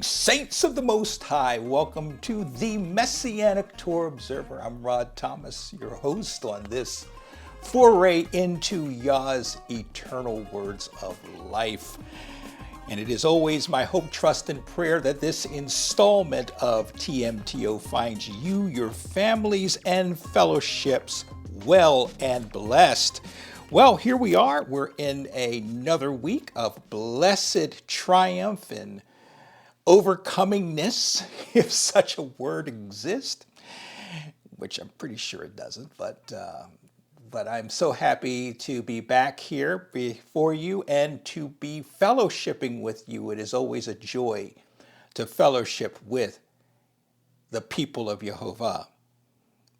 Greetings, saints of the Most High. Welcome to the Messianic Torah Observer. I'm Rod Thomas, your host on this foray into Yah's eternal words of life. And it is always my hope, trust, and prayer that this installment of TMTO finds you, your families, and fellowships well and blessed. Well, here we are. We're in another week of blessed triumph and overcomingness, if such a word exists, which I'm pretty sure it doesn't, but I'm so happy to be back here before you and to be fellowshipping with you. It is always a joy to fellowship with the people of Yehovah.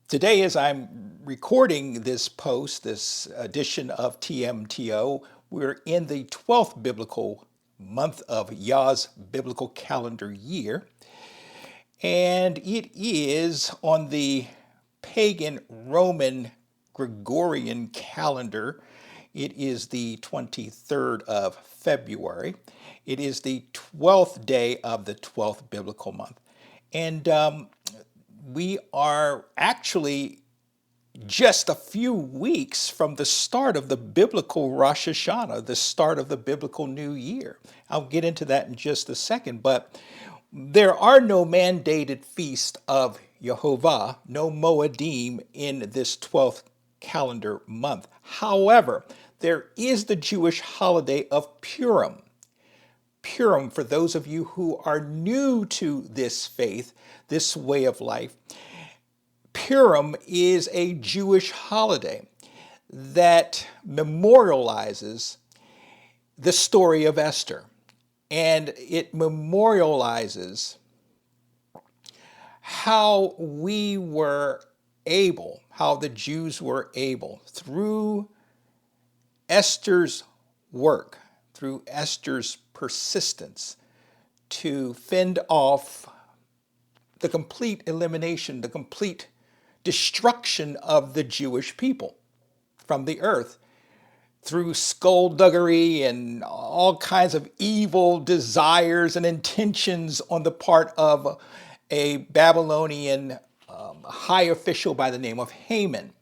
Today, as I'm recording this post, this edition of TMTO, we're in the 12th biblical month of Yah's biblical calendar year, and it is on the pagan Roman Gregorian calendar. It is the 23rd of February. It is the 12th day of the 12th biblical month. And we are actually just a few weeks from the start of the biblical Rosh Hashanah, the start of the biblical New Year. I'll get into that in just a second, but there are no mandated feast of Yehovah, no Moedim in this 12th calendar month. However, there is the Jewish holiday of Purim. Purim, for those of you who are new to this faith, this way of life, Purim is a Jewish holiday that memorializes the story of Esther. And it memorializes how we were able, how the Jews were able, through Esther's work, through Esther's persistence, to fend off the complete elimination, the complete destruction of the Jewish people from the earth through skullduggery and all kinds of evil desires and intentions on the part of a Babylonian high official by the name of Haman.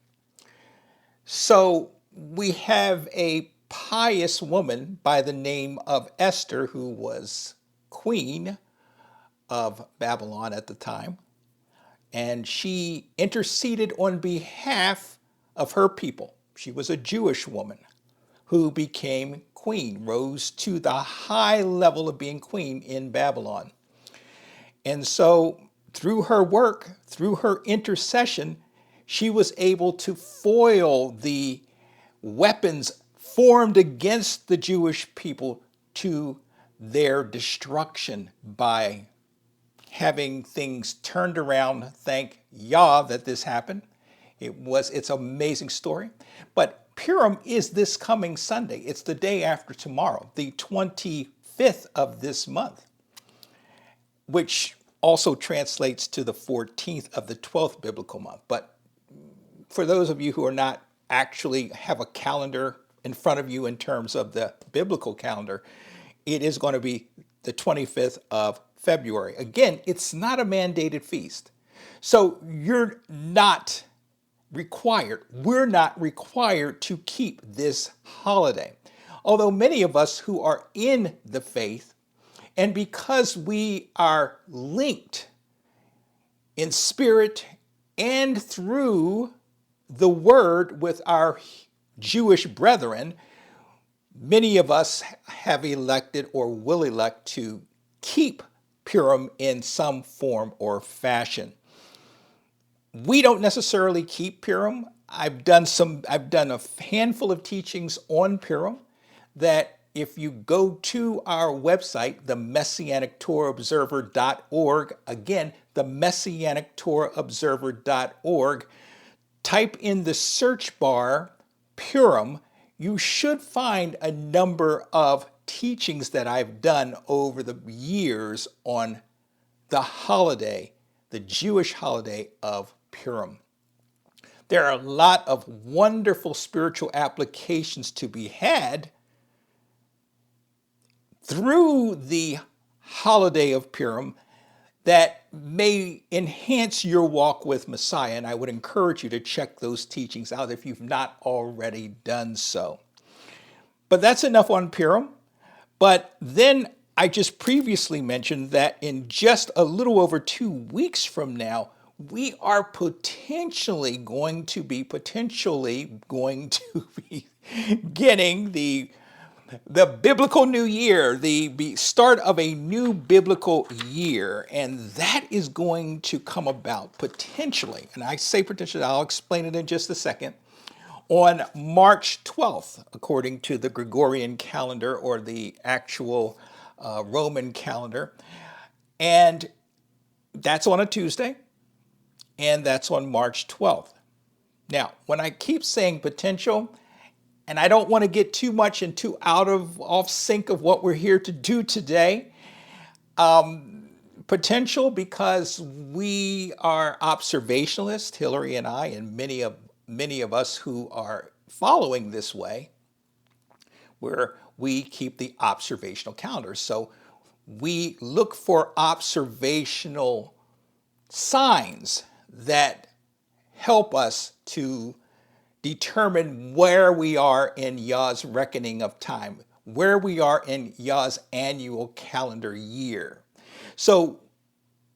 So we have a pious woman by the name of Esther, who was queen of Babylon at the time, and she interceded on behalf of her people. She was a Jewish woman who became queen, rose to the high level of being queen in Babylon. And so through her work, through her intercession, she was able to foil the weapons formed against the Jewish people to their destruction by having things turned around. Thank Yah that this happened. It's an amazing story. But Purim is this coming Sunday. It's the day after tomorrow, the 25th of this month, which also translates to the 14th of the 12th biblical month. But for those of you who are not actually have a calendar in front of you in terms of the biblical calendar, it is going to be the 25th of February. Again, it's not a mandated feast. So you're not required, we're not required to keep this holiday. Although many of us who are in the faith, and because we are linked in spirit and through the word with our Jewish brethren, many of us have elected or will elect to keep Purim in some form or fashion. We don't necessarily keep Purim. I've done a handful of teachings on Purim that if you go to our website, the MessianicTorahObserver.org, again, the MessianicTorahObserver.org, type in the search bar Purim, you should find a number of teachings that I've done over the years on the holiday, the Jewish holiday of Purim. There are a lot of wonderful spiritual applications to be had through the holiday of Purim that may enhance your walk with Messiah. And I would encourage you to check those teachings out if you've not already done so. But that's enough on Purim. But then I just previously mentioned that in just a little over 2 weeks from now, we are potentially going to be getting the biblical new year, the start of a new biblical year. And that is going to come about potentially, and I say potentially, I'll explain it in just a second, on March 12th, according to the Gregorian calendar or the actual Roman calendar. And that's on a Tuesday, and that's on March 12th. Now, when I keep saying potential, and I don't want to get too much into off sync of what we're here to do today, potential because we are observationalists, Hillary and I, and many of us who are following this way, where we keep the observational calendar. So we look for observational signs that help us to determine where we are in Yah's reckoning of time, where we are in Yah's annual calendar year. So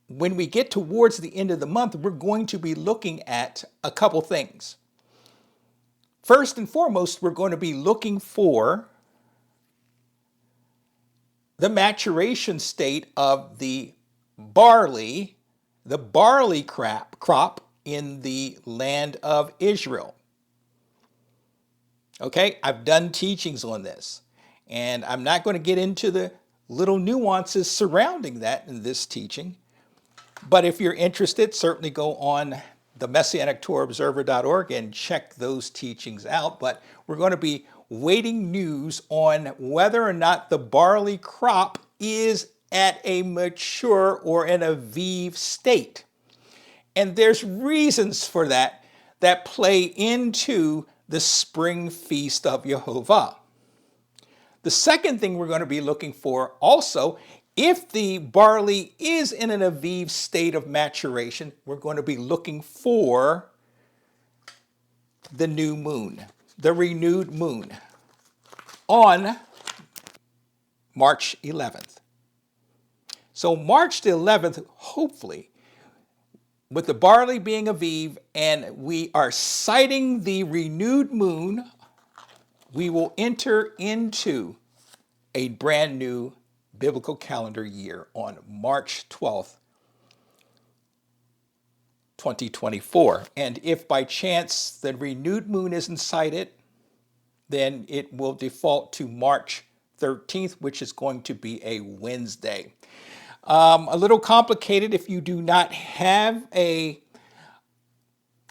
when we get towards the end of the month, we're going to be looking at a couple things. First and foremost, we're going to be looking for the maturation state of the barley crop in the land of Israel. Okay, I've done teachings on this, and I'm not going to get into the little nuances surrounding that in this teaching. But if you're interested, certainly go on the MessianicTorahObserver.org and check those teachings out. But we're going to be waiting news on whether or not the barley crop is at a mature or an aviv state. And there's reasons for that play into the spring feast of Yehovah. The second thing we're going to be looking for also, if the barley is in an aviv state of maturation, we're going to be looking for the new moon, the renewed moon, on March 11th. So March the 11th, hopefully, with the barley being aviv, and we are sighting the renewed moon, we will enter into a brand new biblical calendar year on March 12th, 2024. And if by chance the renewed moon isn't sighted, then it will default to March 13th, which is going to be a Wednesday. A little complicated if you do not have a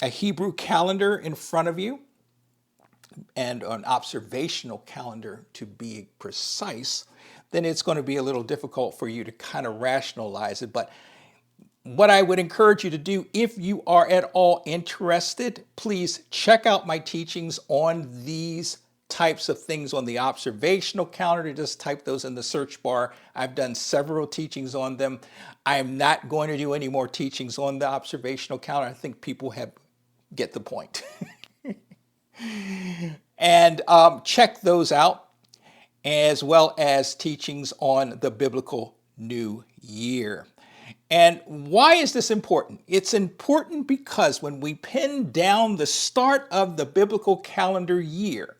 Hebrew calendar in front of you, and an observational calendar to be precise, then it's going to be a little difficult for you to kind of rationalize it. But what I would encourage you to do, if you are at all interested, please check out my teachings on these types of things on the observational calendar. Just type those in the search bar. I've done several teachings on them. I am not going to do any more teachings on the observational calendar. I think people get the point. And check those out, as well as teachings on the biblical new year. And why is this important? It's important because when we pin down the start of the biblical calendar year,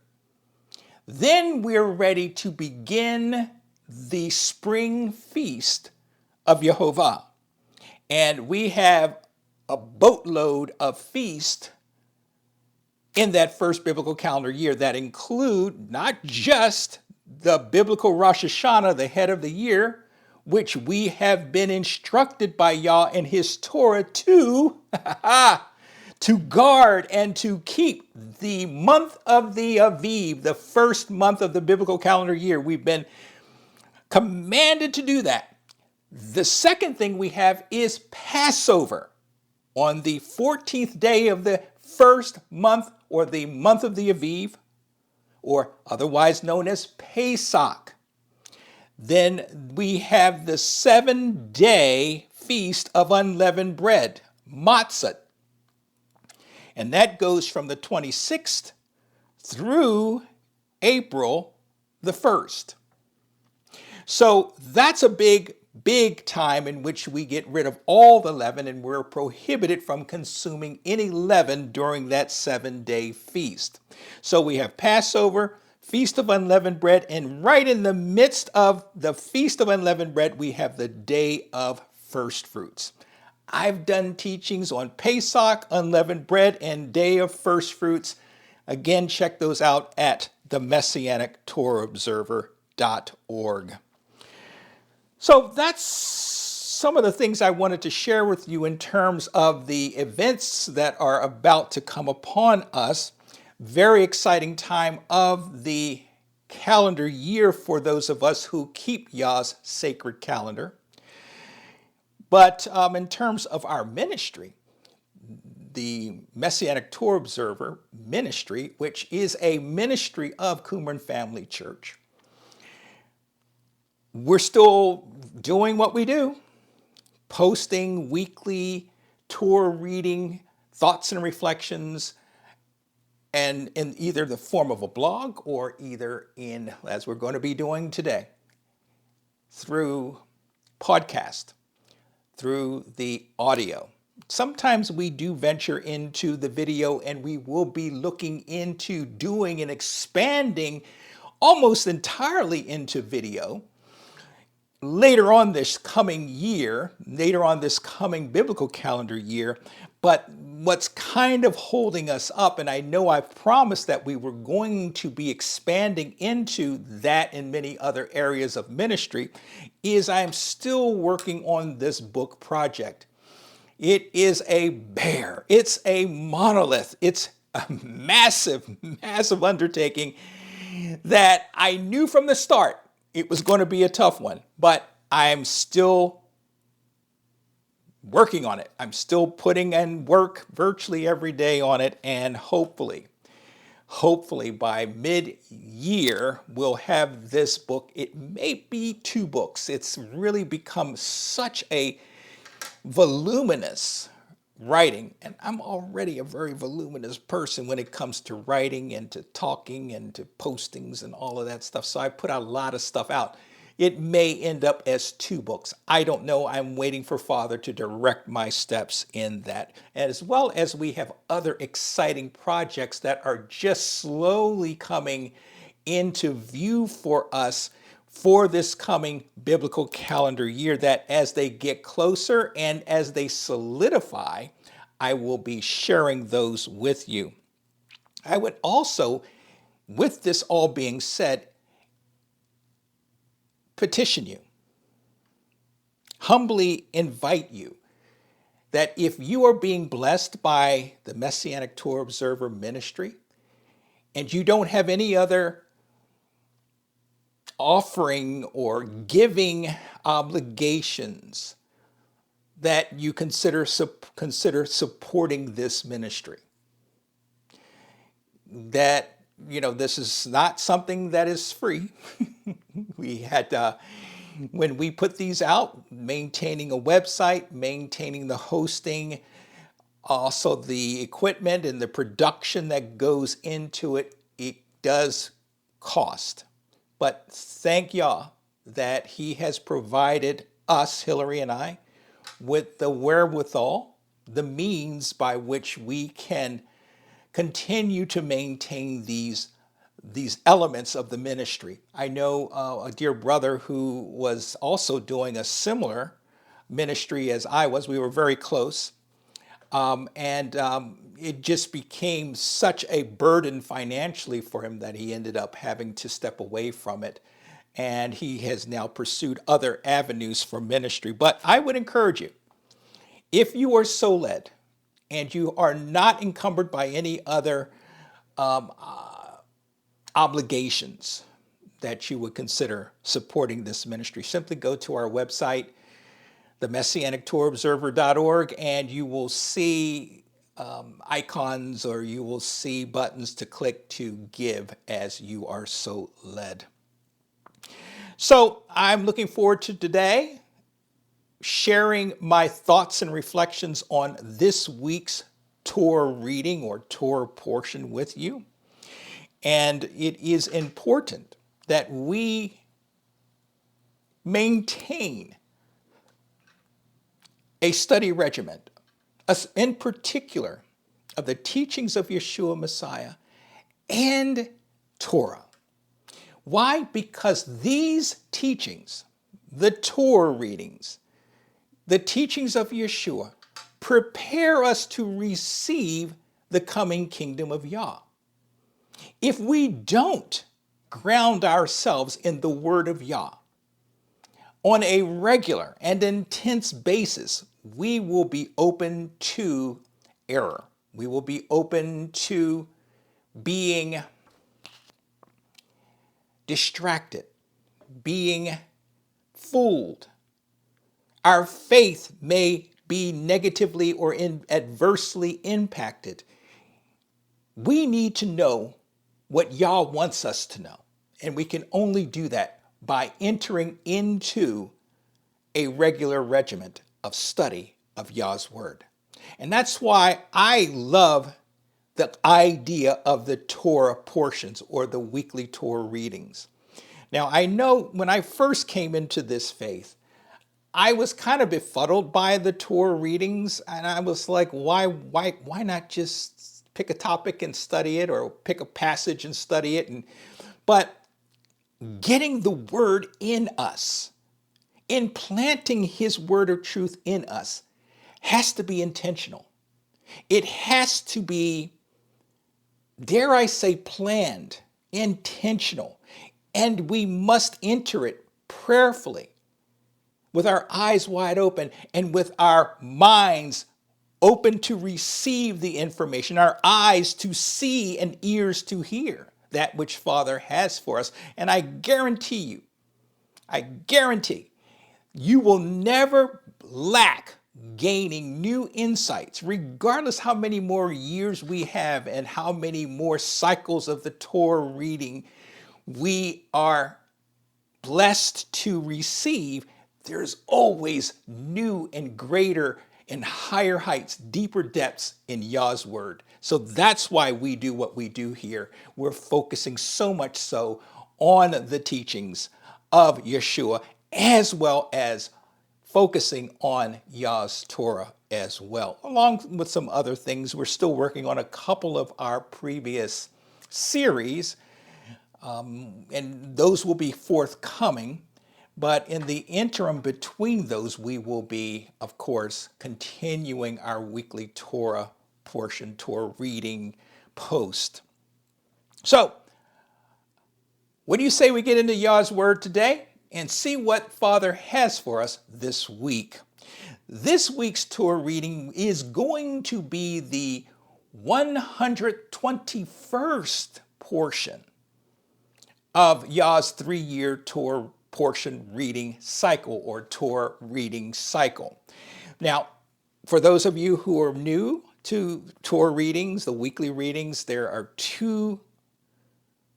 then we're ready to begin the spring feast of Yehovah. And we have a boatload of feasts in that first biblical calendar year that include not just the biblical Rosh Hashanah, the head of the year, which we have been instructed by Yah in his Torah to guard and to keep the month of the Aviv, the first month of the biblical calendar year. We've been commanded to do that. The second thing we have is Passover on the 14th day of the first month, or the month of the Aviv, or otherwise known as Pesach. Then we have the 7-day Feast of Unleavened Bread, Matzah. And that goes from the 26th through April the 1st. So that's a big time in which we get rid of all the leaven, and we're prohibited from consuming any leaven during that 7-day feast. So we have Passover, Feast of Unleavened Bread, and right in the midst of the Feast of Unleavened Bread, we have the Day of First Fruits. I've done teachings on Pesach, Unleavened Bread, and Day of First Fruits. Again, check those out at themessianic.torahobserver.org. So that's some of the things I wanted to share with you in terms of the events that are about to come upon us. Very exciting time of the calendar year for those of us who keep Yah's sacred calendar. But in terms of our ministry, the Messianic Torah Observer ministry, which is a ministry of Qumran Family Church, we're still doing what we do, posting weekly Torah reading thoughts and reflections, and in either the form of a blog or either in, as we're going to be doing today, through podcast, through the audio. Sometimes we do venture into the video, and we will be looking into doing and expanding almost entirely into video later on this coming year, later on this coming biblical calendar year. But what's kind of holding us up, and I know I've promised that we were going to be expanding into that in many other areas of ministry, is I'm still working on this book project. It is a bear. It's a monolith. It's a massive, massive undertaking that I knew from the start it was going to be a tough one, but I'm still working on it. I'm still putting in work virtually every day on it, and hopefully by mid-year, we'll have this book. It may be 2 books. It's really become such a voluminous writing, and I'm already a very voluminous person when it comes to writing and to talking and to postings and all of that stuff. So I put a lot of stuff out. It may end up as 2 books. I don't know. I'm waiting for Father to direct my steps in that, as well as we have other exciting projects that are just slowly coming into view for us for this coming biblical calendar year, that as they get closer and as they solidify, I will be sharing those with you. I would also, with this all being said, petition you, humbly invite you, that if you are being blessed by the Messianic Torah Observer ministry and you don't have any other offering or giving obligations, that you consider supporting this ministry. That, this is not something that is free. We had, when we put these out, maintaining a website, maintaining the hosting, also the equipment and the production that goes into it, it does cost. But thank Yah that He has provided us, Hillary and I, with the wherewithal, the means by which we can continue to maintain these elements of the ministry. I know a dear brother who was also doing a similar ministry as I was. We were very close. It just became such a burden financially for him that he ended up having to step away from it. And he has now pursued other avenues for ministry. But I would encourage you, if you are so led and you are not encumbered by any other obligations, that you would consider supporting this ministry, simply go to our website, themessianic.torahobserver.org, and you will see icons, or you will see buttons to click to give as you are so led. So I'm looking forward to today sharing my thoughts and reflections on this week's Torah reading or Torah portion with you. And it is important that we maintain a study regimen, in particular of the teachings of Yeshua Messiah and Torah. Why? Because these teachings, the Torah readings, the teachings of Yeshua, prepare us to receive the coming kingdom of Yah. If we don't ground ourselves in the word of Yah on a regular and intense basis, we will be open to error. We will be open to being distracted, being fooled. Our faith may be negatively or adversely impacted. We need to know what Yah wants us to know. And we can only do that by entering into a regular regimen of study of Yah's word. And that's why I love the idea of the Torah portions or the weekly Torah readings. Now, I know when I first came into this faith, I was kind of befuddled by the Torah readings, and I was like, why not just pick a topic and study it, or pick a passage and study it? But getting the word in us, implanting his word of truth in us, has to be intentional. It has to be, dare I say, planned, intentional, and we must enter it prayerfully, with our eyes wide open and with our minds open to receive the information, our eyes to see and ears to hear that which Father has for us. And I guarantee, you will never lack gaining new insights, regardless how many more years we have and how many more cycles of the Torah reading we are blessed to receive. There's always new and greater and higher heights, deeper depths in Yah's word. So that's why we do what we do here. We're focusing so much so on the teachings of Yeshua, as well as focusing on Yah's Torah as well, along with some other things. We're still working on a couple of our previous series, and those will be forthcoming. But in the interim between those, we will be, of course, continuing our weekly Torah portion, Torah reading post. So, what do you say we get into Yah's word today and see what Father has for us this week? This week's Torah reading is going to be the 121st portion of Yah's 3-year Torah portion reading cycle, or Torah reading cycle. Now, for those of you who are new to Torah readings, the weekly readings, there are 2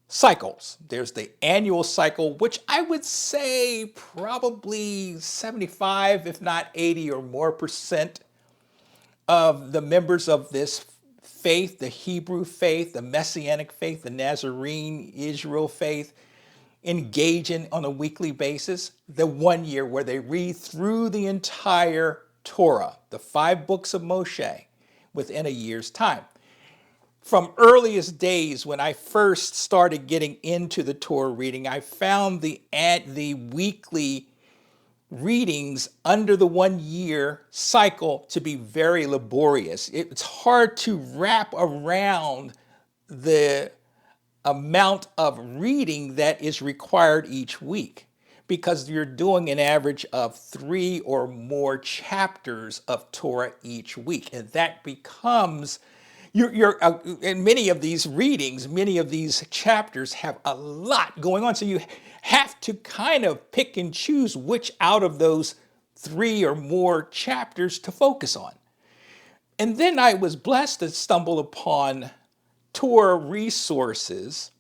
cycles. There's the annual cycle, which I would say probably 75, if not 80 or more percent of the members of this faith, the Hebrew faith, the Messianic faith, the Nazarene Israel faith, engage in on a weekly basis, the 1 year where they read through the entire Torah, the 5 books of Moshe, within a year's time. From earliest days when I first started getting into the Torah reading, I found the weekly readings under the 1 year cycle to be very laborious. It's hard to wrap around the amount of reading that is required each week, because you're doing an average of 3 or more chapters of Torah each week. And that becomes, and many of these readings, many of these chapters have a lot going on. So you have to kind of pick and choose which out of those 3 or more chapters to focus on. And then I was blessed to stumble upon Torah resources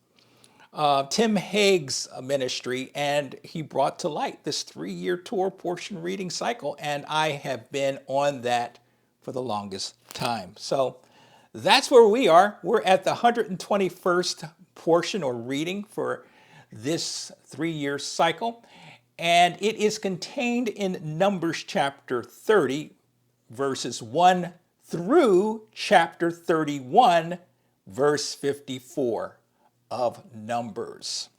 Tim Haig's ministry, and he brought to light this 3-year Torah portion reading cycle, and I have been on that for the longest time. So that's where we are. We're at the 121st portion or reading for this 3-year cycle, and it is contained in Numbers chapter 30, verses 1 through chapter 31, verse 54 of Numbers.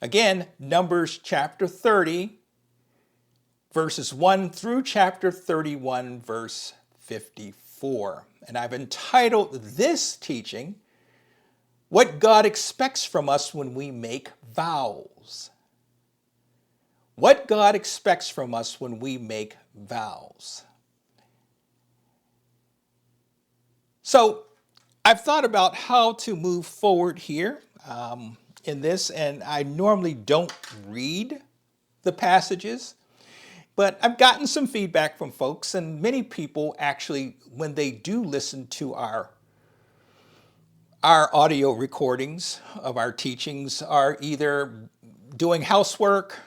Again, Numbers chapter 30, verses 1 through chapter 31, verse 54. And I've entitled this teaching, What God Expects from Us When We Make Vows. What God expects from us when we make vows. So, I've thought about how to move forward here in this, and I normally don't read the passages, but I've gotten some feedback from folks, and many people actually, when they do listen to our audio recordings of our teachings, are either doing housework,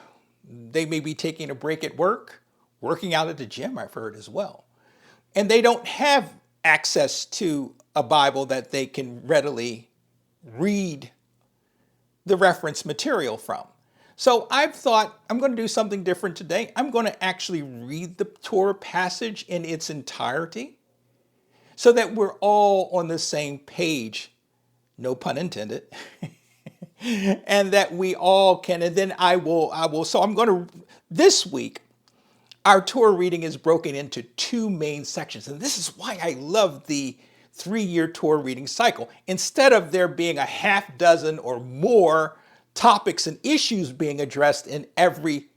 they may be taking a break at work, working out at the gym, I've heard as well, and they don't have access to a Bible that they can readily read the reference material from. So I've thought I'm going to do something different today. I'm going to actually read the Torah passage in its entirety so that we're all on the same page, no pun intended, and that we all can, and then I will, so I'm going to, this week, our Torah reading is broken into 2 main sections, and this is why I love the 3-year Torah reading cycle. Instead of there being a half dozen or more topics and issues being addressed in every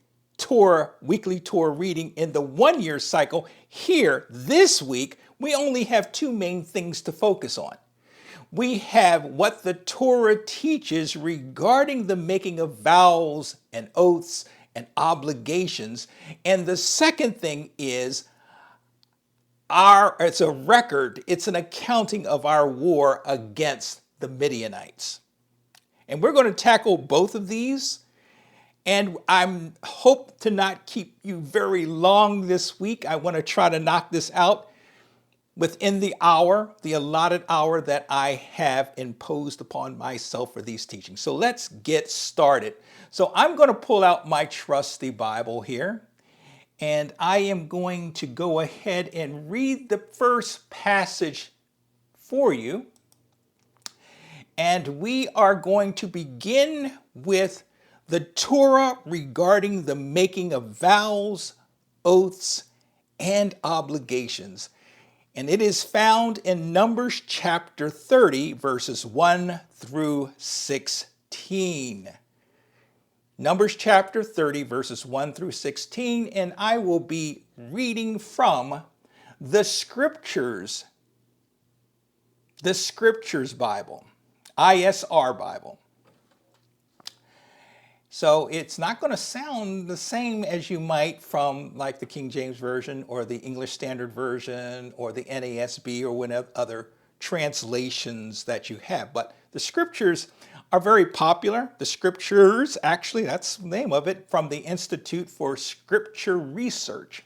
weekly Torah reading in the 1-year cycle, here, this week, we only have 2 main things to focus on. We have what the Torah teaches regarding the making of vows and oaths and obligations. And the second thing is it's a record, it's an accounting of our war against the Midianites. And we're going to tackle both of these. And I hope to not keep you very long this week. I want to try to knock this out within the allotted hour that I have imposed upon myself for these teachings. So let's get started. So I'm going to pull out my trusty Bible here, and I am going to go ahead and read the first passage for you. And we are going to begin with the Torah regarding the making of vows, oaths, and obligations. And it is found in Numbers chapter 30, verses 1 through 16. Numbers chapter 30, verses 1 through 16, and I will be reading from the Scriptures Bible, ISR Bible. So it's not going to sound the same as you might from like the King James Version or the English Standard Version or the NASB or whatever other translations that you have. But the Scriptures are very popular. The Scriptures, actually, that's the name of it, from the Institute for Scripture Research.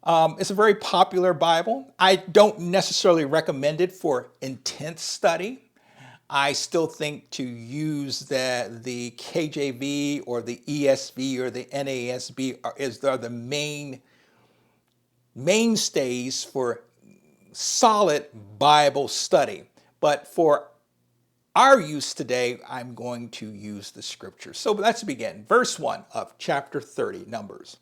It's a very popular Bible. I don't necessarily recommend it for intense study. I still think to use the KJV or the ESV or the NASB are the mainstays for solid Bible study. But for our use today, I'm going to use the Scriptures. So let's begin. Verse 1 of chapter 30, Numbers.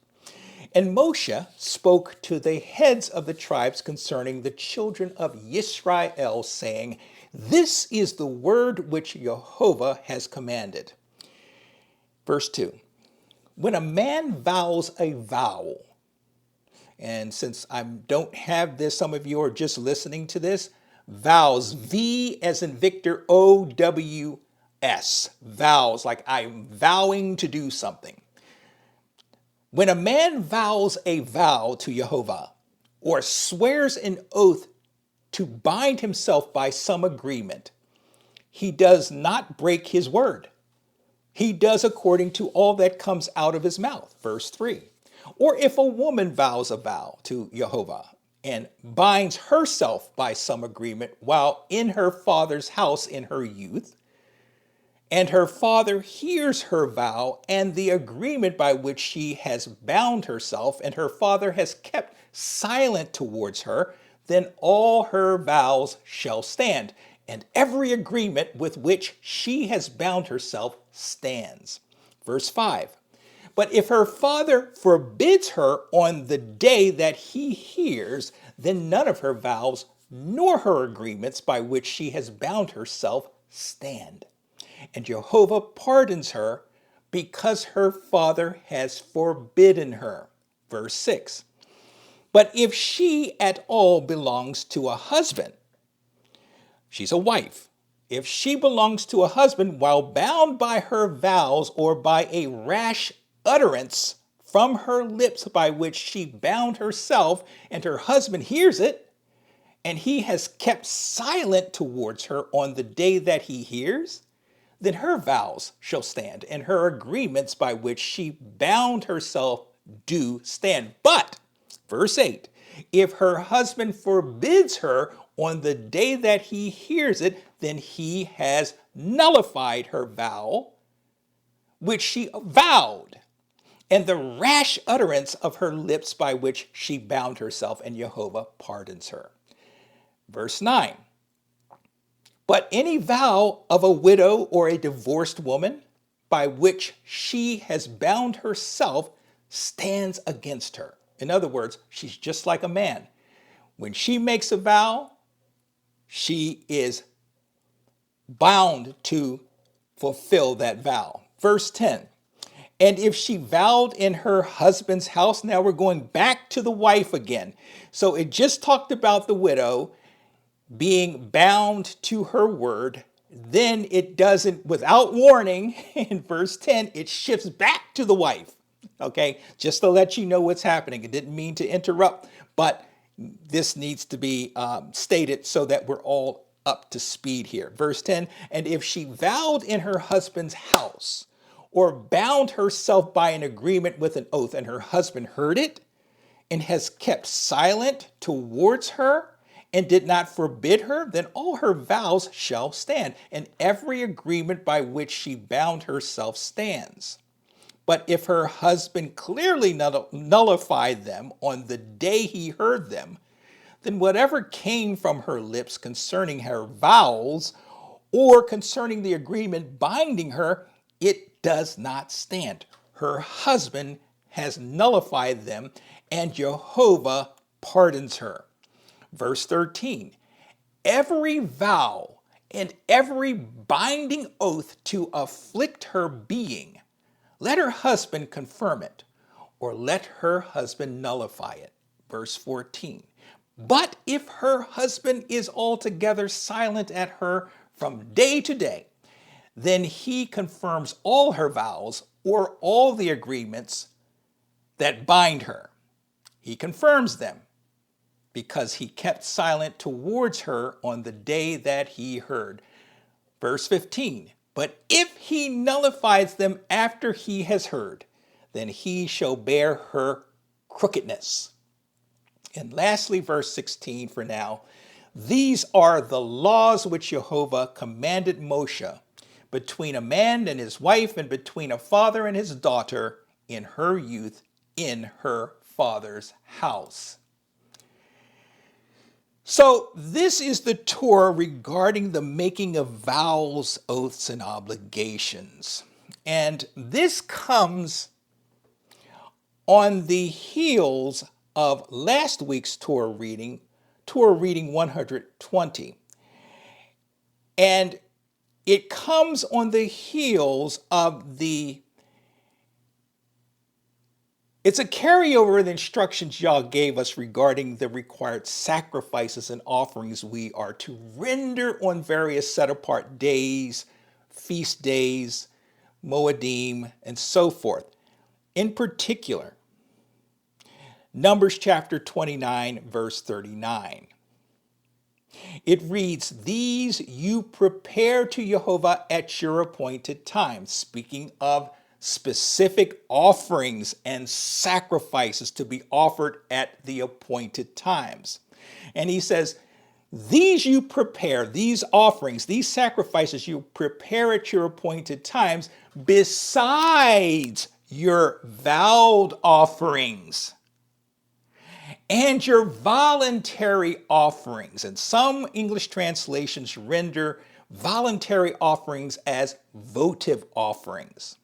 And Moshe spoke to the heads of the tribes concerning the children of Yisrael, saying, This is the word which Jehovah has commanded. Verse 2. When a man vows a vow, and since I don't have this, some of you are just listening to this, vows, V as in Victor, O-W-S, vows, like I'm vowing to do something. When a man vows a vow to Jehovah, or swears an oath to bind himself by some agreement, he does not break his word. He does according to all that comes out of his mouth. Verse 3. Or if a woman vows a vow to Jehovah and binds herself by some agreement while in her father's house in her youth, and her father hears her vow and the agreement by which she has bound herself, and her father has kept silent towards her, then all her vows shall stand, and every agreement with which she has bound herself stands. Verse 5. But if her father forbids her on the day that he hears, then none of her vows nor her agreements by which she has bound herself stand. And Jehovah pardons her because her father has forbidden her. Verse 6. But if she at all belongs to a husband, she's a wife. If she belongs to a husband while bound by her vows or by a rash utterance from her lips by which she bound herself, and her husband hears it, and he has kept silent towards her on the day that he hears, then her vows shall stand, and her agreements by which she bound herself do stand. But, verse 8, if her husband forbids her on the day that he hears it, then he has nullified her vow, which she vowed, and the rash utterance of her lips by which she bound herself, and Jehovah pardons her. Verse 9. But any vow of a widow or a divorced woman by which she has bound herself stands against her. In other words, she's just like a man. When she makes a vow, she is bound to fulfill that vow. Verse 10. And if she vowed in her husband's house, now we're going back to the wife again. So it just talked about the widow being bound to her word. Then it doesn't, without warning, in verse 10, it shifts back to the wife. Okay, just to let you know what's happening. It didn't mean to interrupt, but this needs to be stated so that we're all up to speed here. Verse 10, and if she vowed in her husband's house or bound herself by an agreement with an oath, and her husband heard it and has kept silent towards her, and did not forbid her, then all her vows shall stand, and every agreement by which she bound herself stands. But if her husband clearly nullified them on the day he heard them, then whatever came from her lips concerning her vows or concerning the agreement binding her, it does not stand. Her husband has nullified them, and Jehovah pardons her. Verse 13, every vow and every binding oath to afflict her being, let her husband confirm it, or let her husband nullify it. Verse 14, but if her husband is altogether silent at her from day to day, then he confirms all her vows or all the agreements that bind her. He confirms them, because he kept silent towards her on the day that he heard. Verse 15, but if he nullifies them after he has heard, then he shall bear her crookedness. And lastly, verse 16 for now, these are the laws which Jehovah commanded Moshe between a man and his wife, and between a father and his daughter in her youth in her father's house. So this is the Torah regarding the making of vows, oaths, and obligations. And this comes on the heels of last week's Torah reading 120. And it comes on the heels of it's a carryover of the instructions y'all gave us regarding the required sacrifices and offerings we are to render on various set-apart days, feast days, Moedim, and so forth. In particular, Numbers chapter 29, verse 39. It reads, "These you prepare to Jehovah at your appointed time," speaking of specific offerings and sacrifices to be offered at the appointed times. And he says, "These you prepare, these offerings, these sacrifices you prepare at your appointed times, besides your vowed offerings and your voluntary offerings." And some English translations render voluntary offerings as votive offerings,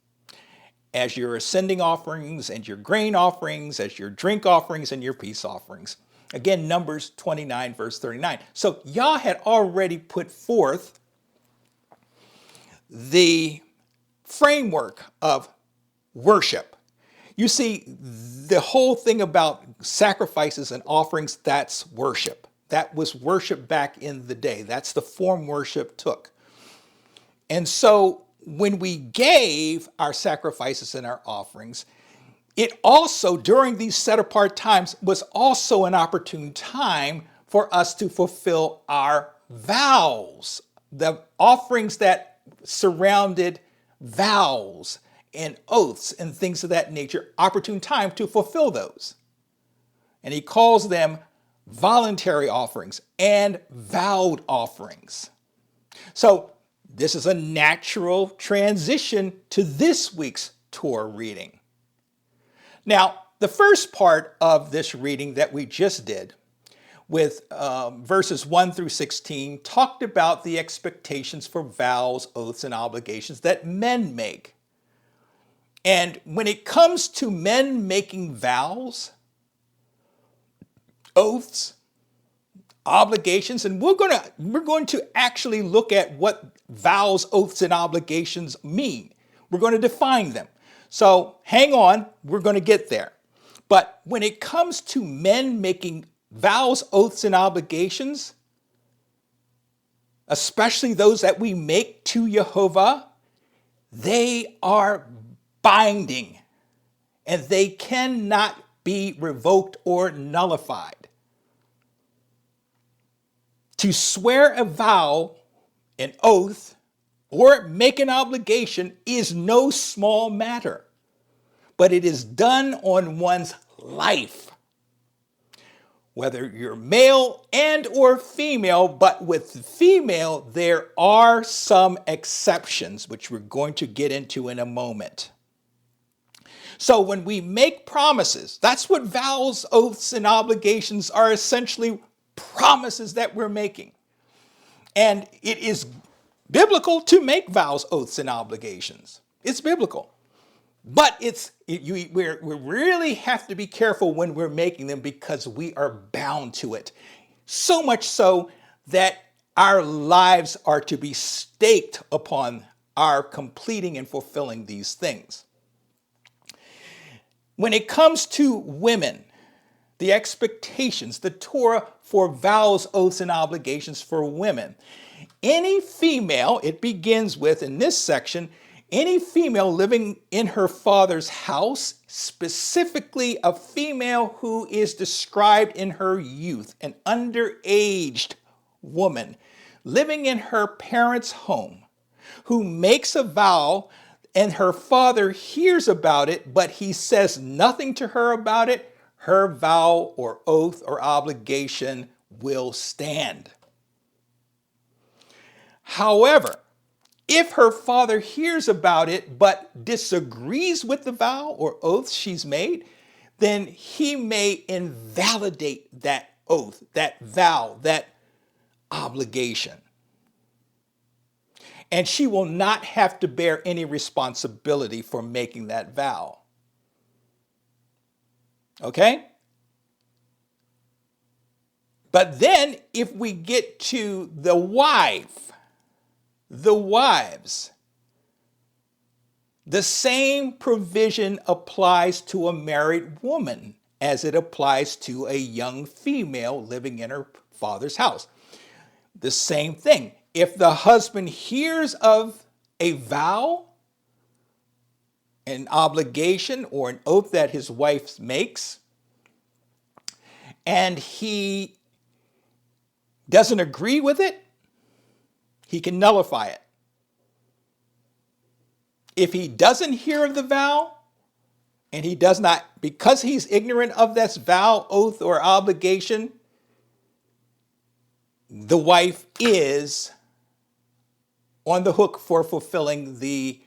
as your ascending offerings and your grain offerings, as your drink offerings and your peace offerings. Again, Numbers 29, verse 39. So Yah had already put forth the framework of worship. You see, the whole thing about sacrifices and offerings, that's worship. That was worship back in the day. That's the form worship took. And so when we gave our sacrifices and our offerings, it also, during these set apart times, was also an opportune time for us to fulfill our vows, the offerings that surrounded vows and oaths and things of that nature, opportune time to fulfill those. And he calls them voluntary offerings and vowed offerings. So this is a natural transition to this week's Torah reading. Now, the first part of this reading that we just did, with verses 1 through 16, talked about the expectations for vows, oaths, and obligations that men make. And when it comes to men making vows, oaths, obligations, and we're going to actually look at what vows, oaths, and obligations mean. We're going to define them. So hang on, we're going to get there. But when it comes to men making vows, oaths, and obligations, especially those that we make to Jehovah, they are binding and they cannot be revoked or nullified. To swear a vow, an oath, or make an obligation is no small matter, but it is done on one's life. Whether you're male and or female, but with female, there are some exceptions, which we're going to get into in a moment. So when we make promises, that's what vows, oaths, and obligations are, essentially promises that we're making. And it is biblical to make vows, oaths, and obligations. It's biblical. But we really have to be careful when we're making them, because we are bound to it. So much so that our lives are to be staked upon our completing and fulfilling these things. When it comes to women, the expectations, the Torah for vows, oaths, and obligations for women. Any female, it begins with, in this section, any female living in her father's house, specifically a female who is described in her youth, an underaged woman living in her parents' home, who makes a vow and her father hears about it, but he says nothing to her about it, her vow or oath or obligation will stand. However, if her father hears about it but disagrees with the vow or oath she's made, then he may invalidate that oath, that vow, that obligation. And she will not have to bear any responsibility for making that vow. Okay? But then if we get to the wives, the same provision applies to a married woman as it applies to a young female living in her father's house. The same thing. If the husband hears of a vow, an obligation, or an oath that his wife makes, and he doesn't agree with it, he can nullify it. If he doesn't hear of the vow, and he does not, because he's ignorant of this vow, oath, or obligation, the wife is on the hook for fulfilling the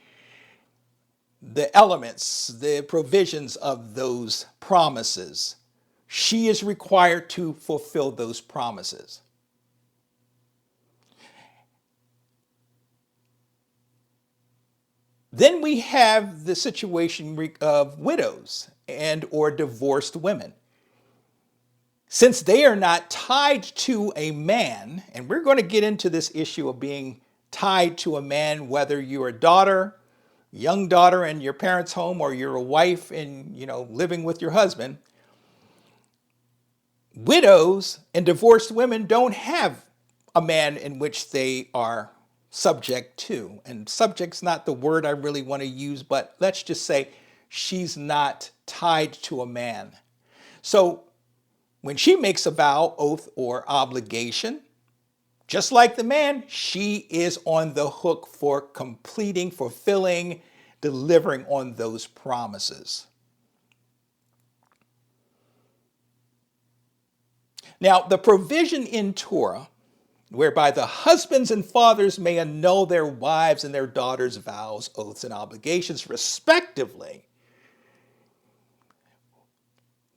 elements, the provisions of those promises. She is required to fulfill those promises. Then we have the situation of widows and or divorced women. Since they are not tied to a man, and we're going to get into this issue of being tied to a man, whether you're a daughter, young daughter in your parents' home, or you're a wife and, living with your husband, widows and divorced women don't have a man in which they are subject to. And subject's not the word I really want to use, but let's just say she's not tied to a man. So when she makes a vow, oath, or obligation, just like the man, she is on the hook for completing, fulfilling, delivering on those promises. Now, the provision in Torah whereby the husbands and fathers may annul their wives and their daughters' vows, oaths, and obligations, respectively.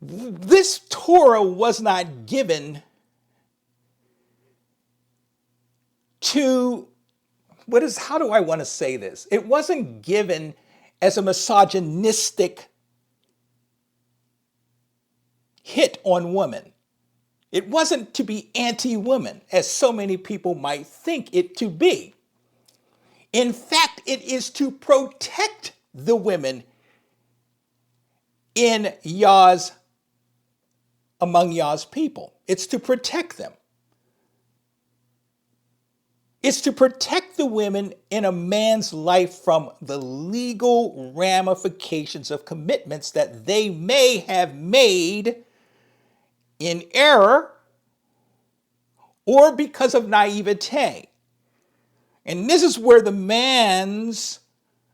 This Torah was not given to, how do I want to say this? It wasn't given as a misogynistic hit on women. It wasn't to be anti-woman, as so many people might think it to be. In fact, it is to protect the women among Yah's people. It's to protect them. It's to protect the women in a man's life from the legal ramifications of commitments that they may have made in error or because of naivete. And this is where the man's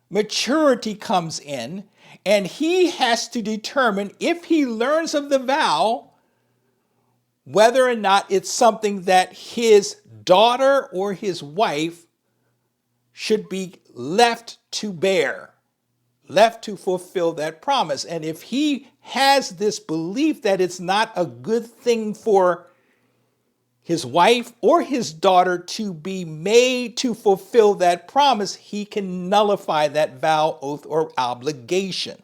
maturity comes in, and he has to determine, if he learns of the vow, whether or not it's something that his daughter or his wife should be left to bear, left to fulfill that promise. And if he has this belief that it's not a good thing for his wife or his daughter to be made to fulfill that promise, he can nullify that vow, oath, or obligation.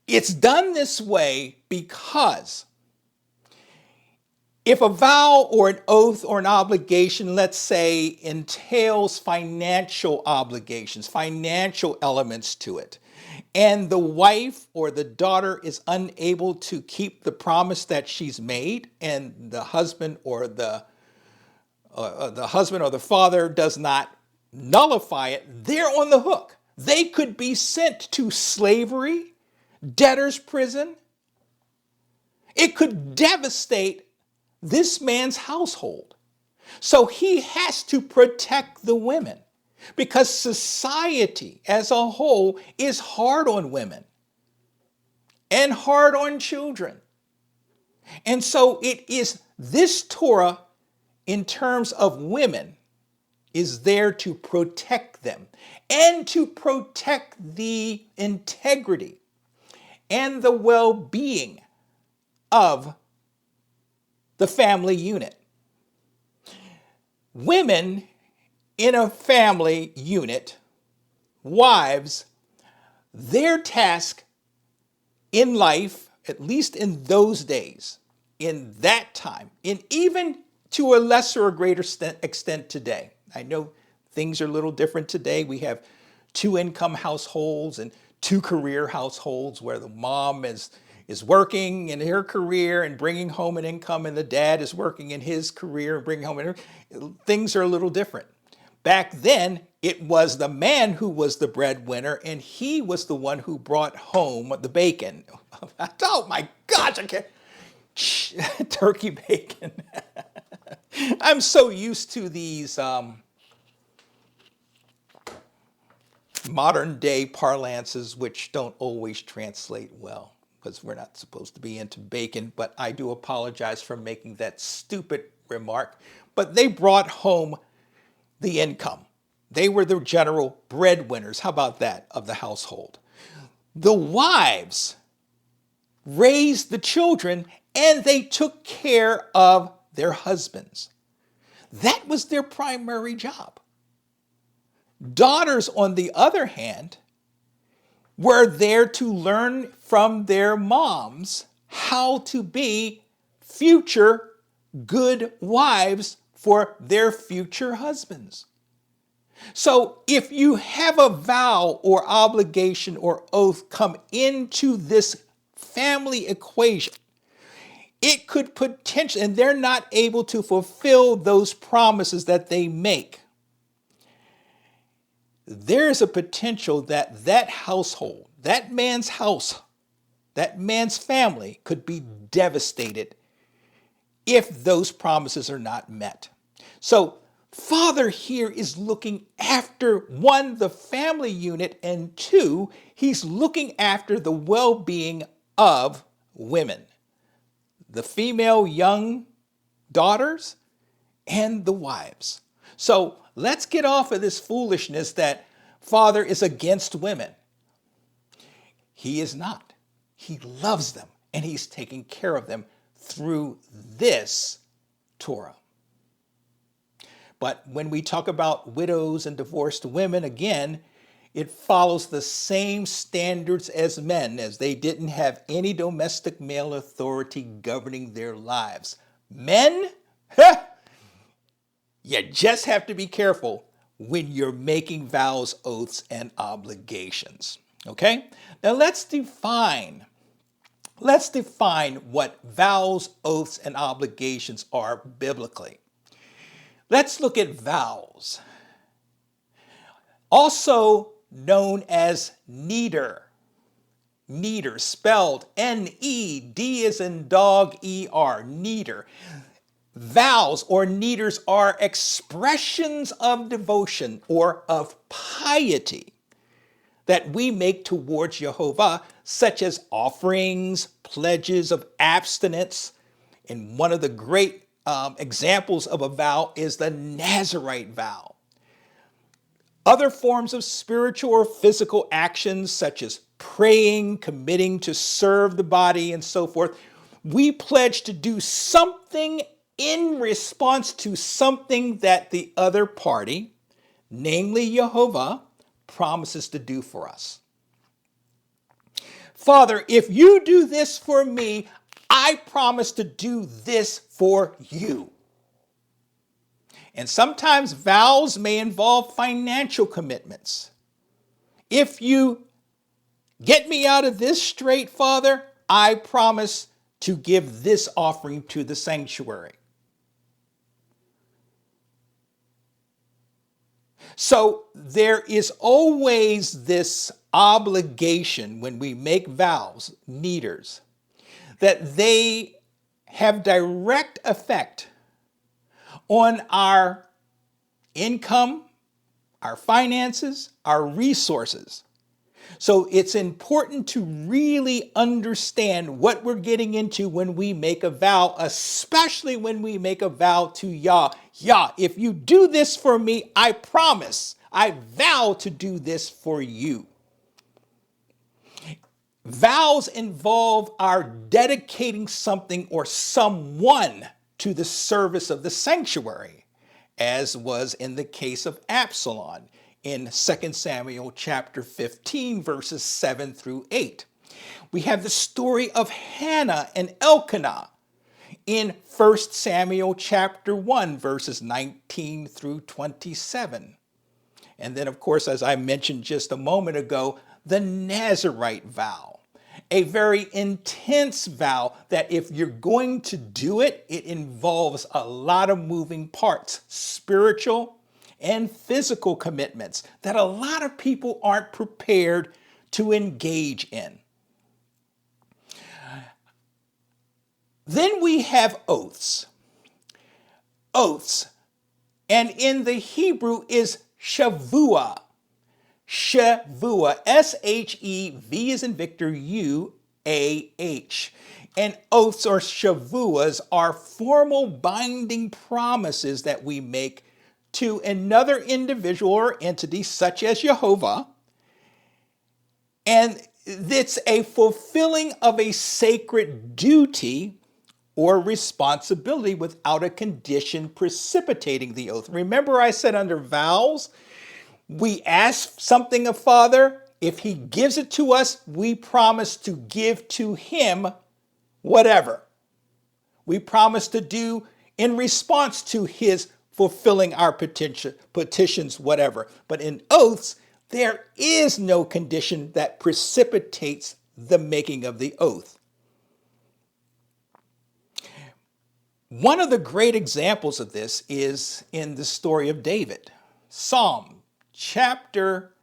It's done this way because if a vow or an oath or an obligation, let's say, entails financial obligations, financial elements to it, and the wife or the daughter is unable to keep the promise that she's made, and the husband or the father does not nullify it, they're on the hook. They could be sent to slavery, debtor's prison. It could devastate this man's household. So he has to protect the women, because society as a whole is hard on women and hard on children. And so it is this Torah, in terms of women, is there to protect them and to protect the integrity and the well-being of the family unit. Women in a family unit, wives, their task in life, at least in those days, in that time, and even to a lesser or greater extent today. I know things are a little different today. We have 2-income households and 2-career households where the mom is working in her career and bringing home an income, and the dad is working in his career and bringing home things are a little different. Back then, it was the man who was the breadwinner, and he was the one who brought home the bacon. Oh my gosh, I can't. Turkey bacon. I'm so used to these modern day parlances, which don't always translate well because we're not supposed to be into bacon, but I do apologize for making that stupid remark. But they brought home the income. They were the general breadwinners. How about that, of the household? The wives raised the children and they took care of their husbands. That was their primary job. Daughters, on the other hand, were there to learn from their moms how to be future good wives for their future husbands. So if you have a vow or obligation or oath come into this family equation, it could potentially, and they're not able to fulfill those promises that they make, there's a potential that that household, that man's house, that man's family could be devastated if those promises are not met. So Father here is looking after, one, the family unit, and two, he's looking after the well-being of women, the female young daughters and the wives. So let's get off of this foolishness that Father is against women. He is not. He loves them and he's taking care of them through this Torah. But when we talk about widows and divorced women, again, it follows the same standards as men, as they didn't have any domestic male authority governing their lives. Men, you just have to be careful when you're making vows, oaths, and obligations. Okay? Now let's define what vows, oaths, and obligations are biblically. Let's look at vows, also known as neder. Neder, spelled N-E-D as in dog, E-R, neder. Vows or neders are expressions of devotion or of piety that we make towards Jehovah, such as offerings, pledges of abstinence. And one of the great examples of a vow is the Nazirite vow. Other forms of spiritual or physical actions, such as praying, committing to serve the body, and so forth, we pledge to do something in response to something that the other party, namely Jehovah, promises to do for us. Father, if you do this for me, I promise to do this for you. And sometimes vows may involve financial commitments. If you get me out of this strait, Father, I promise to give this offering to the sanctuary. So there is always this obligation when we make vows, neders, that they have direct effect on our income, our finances, our resources. So it's important to really understand what we're getting into when we make a vow, especially when we make a vow to Yah. Yah, if you do this for me, I promise, I vow to do this for you. Vows involve our dedicating something or someone to the service of the sanctuary, as was in the case of Absalom in 2 Samuel chapter 15, verses 7 through 8. We have the story of Hannah and Elkanah in 1 Samuel chapter 1, verses 19 through 27. And then, of course, as I mentioned just a moment ago, the Nazirite vow, a very intense vow that if you're going to do it, it involves a lot of moving parts, spiritual and physical commitments that a lot of people aren't prepared to engage in. Then we have oaths. Oaths. And in the Hebrew is shavua. Shavua. S-H-E-V as in Victor, U-A-H. And oaths or shavuas are formal binding promises that we make to another individual or entity such as Jehovah. And it's a fulfilling of a sacred duty or responsibility without a condition precipitating the oath. Remember I said under vows, we ask something of Father. If he gives it to us, we promise to give to him whatever. We promise to do in response to his fulfilling our petitions, whatever. But in oaths, there is no condition that precipitates the making of the oath. One of the great examples of this is in the story of David. Psalm chapter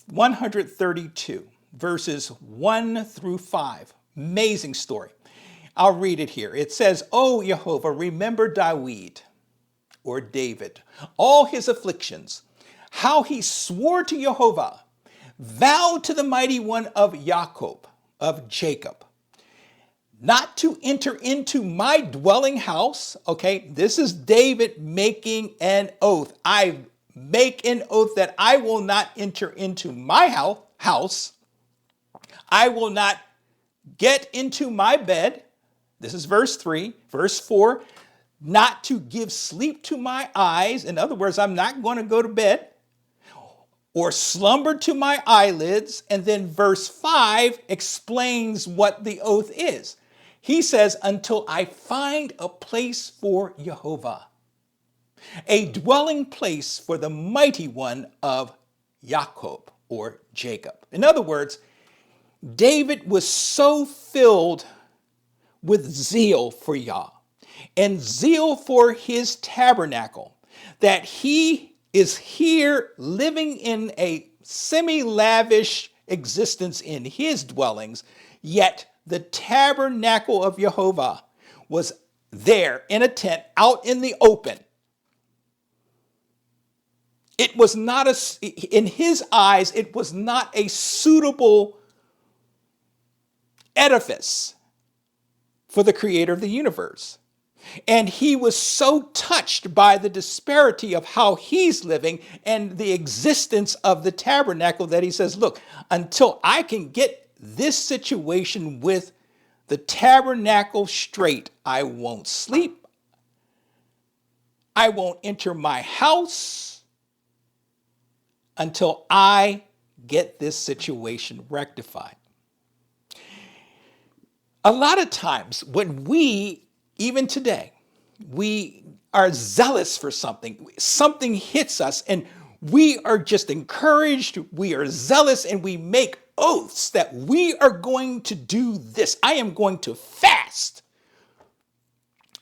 132, verses 1 through 5. Amazing story. I'll read it here. It says, O Jehovah, remember David, or David, all his afflictions, how he swore to Jehovah, vowed to the mighty one of Jacob, not to enter into my dwelling house. Okay, this is David making an oath. I make an oath that I will not enter into my house. I will not get into my bed. This is verse 3. Verse 4, not to give sleep to my eyes. In other words, I'm not going to go to bed or slumber to my eyelids. And then verse 5 explains what the oath is. He says, until I find a place for Jehovah, a dwelling place for the mighty one of Jacob or Jacob. In other words, David was so filled with zeal for Yah and zeal for his tabernacle that he is here living in a semi-lavish existence in his dwellings, yet the tabernacle of Jehovah was there in a tent out in the open. It was not in his eyes, it was not a suitable edifice for the creator of the universe. And he was so touched by the disparity of how he's living and the existence of the tabernacle that he says, look, until I can get this situation with the tabernacle straight, I won't sleep. I won't enter my house until I get this situation rectified. A lot of times when we, even today, we are zealous for something hits us and we are just encouraged, we are zealous, and we make oaths that we are going to do this. I am going to fast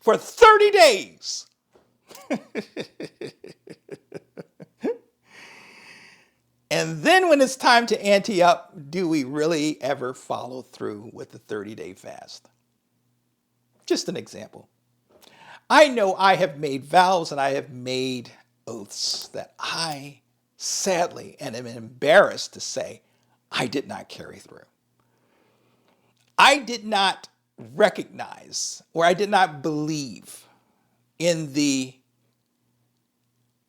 for 30 days. And then when it's time to ante up, do we really ever follow through with the 30-day fast? Just an example. I know I have made vows and I have made oaths that I sadly and am embarrassed to say I did not carry through. I did not recognize or I did not believe in the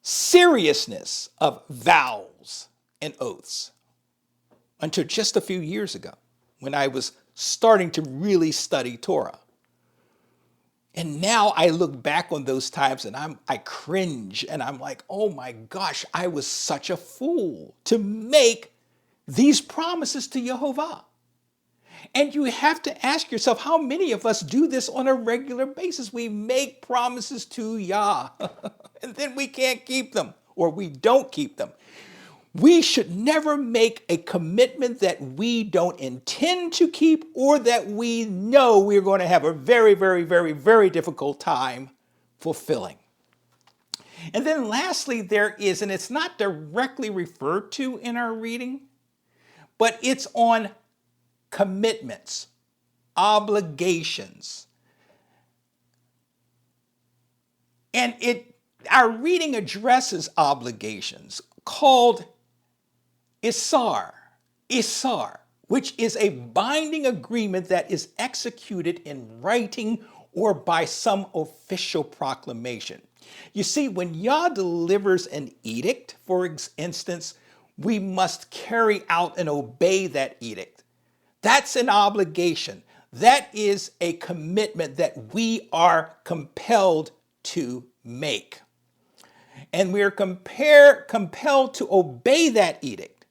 seriousness of vows and oaths until just a few years ago when I was starting to really study Torah. And now I look back on those times and I cringe and I'm like, oh my gosh, I was such a fool to make these promises to Jehovah. And you have to ask yourself, how many of us do this on a regular basis? We make promises to Yah and then we can't keep them or we don't keep them. We should never make a commitment that we don't intend to keep or that we know we're going to have a very, very, very, very difficult time fulfilling. And then lastly, there is, and it's not directly referred to in our reading, but it's on commitments. obligations. And our reading addresses obligations called Isar, which is a binding agreement that is executed in writing or by some official proclamation. You see, when Yah delivers an edict, for instance, we must carry out and obey that edict. That's an obligation. That is a commitment that we are compelled to make. And we are compelled to obey that edict,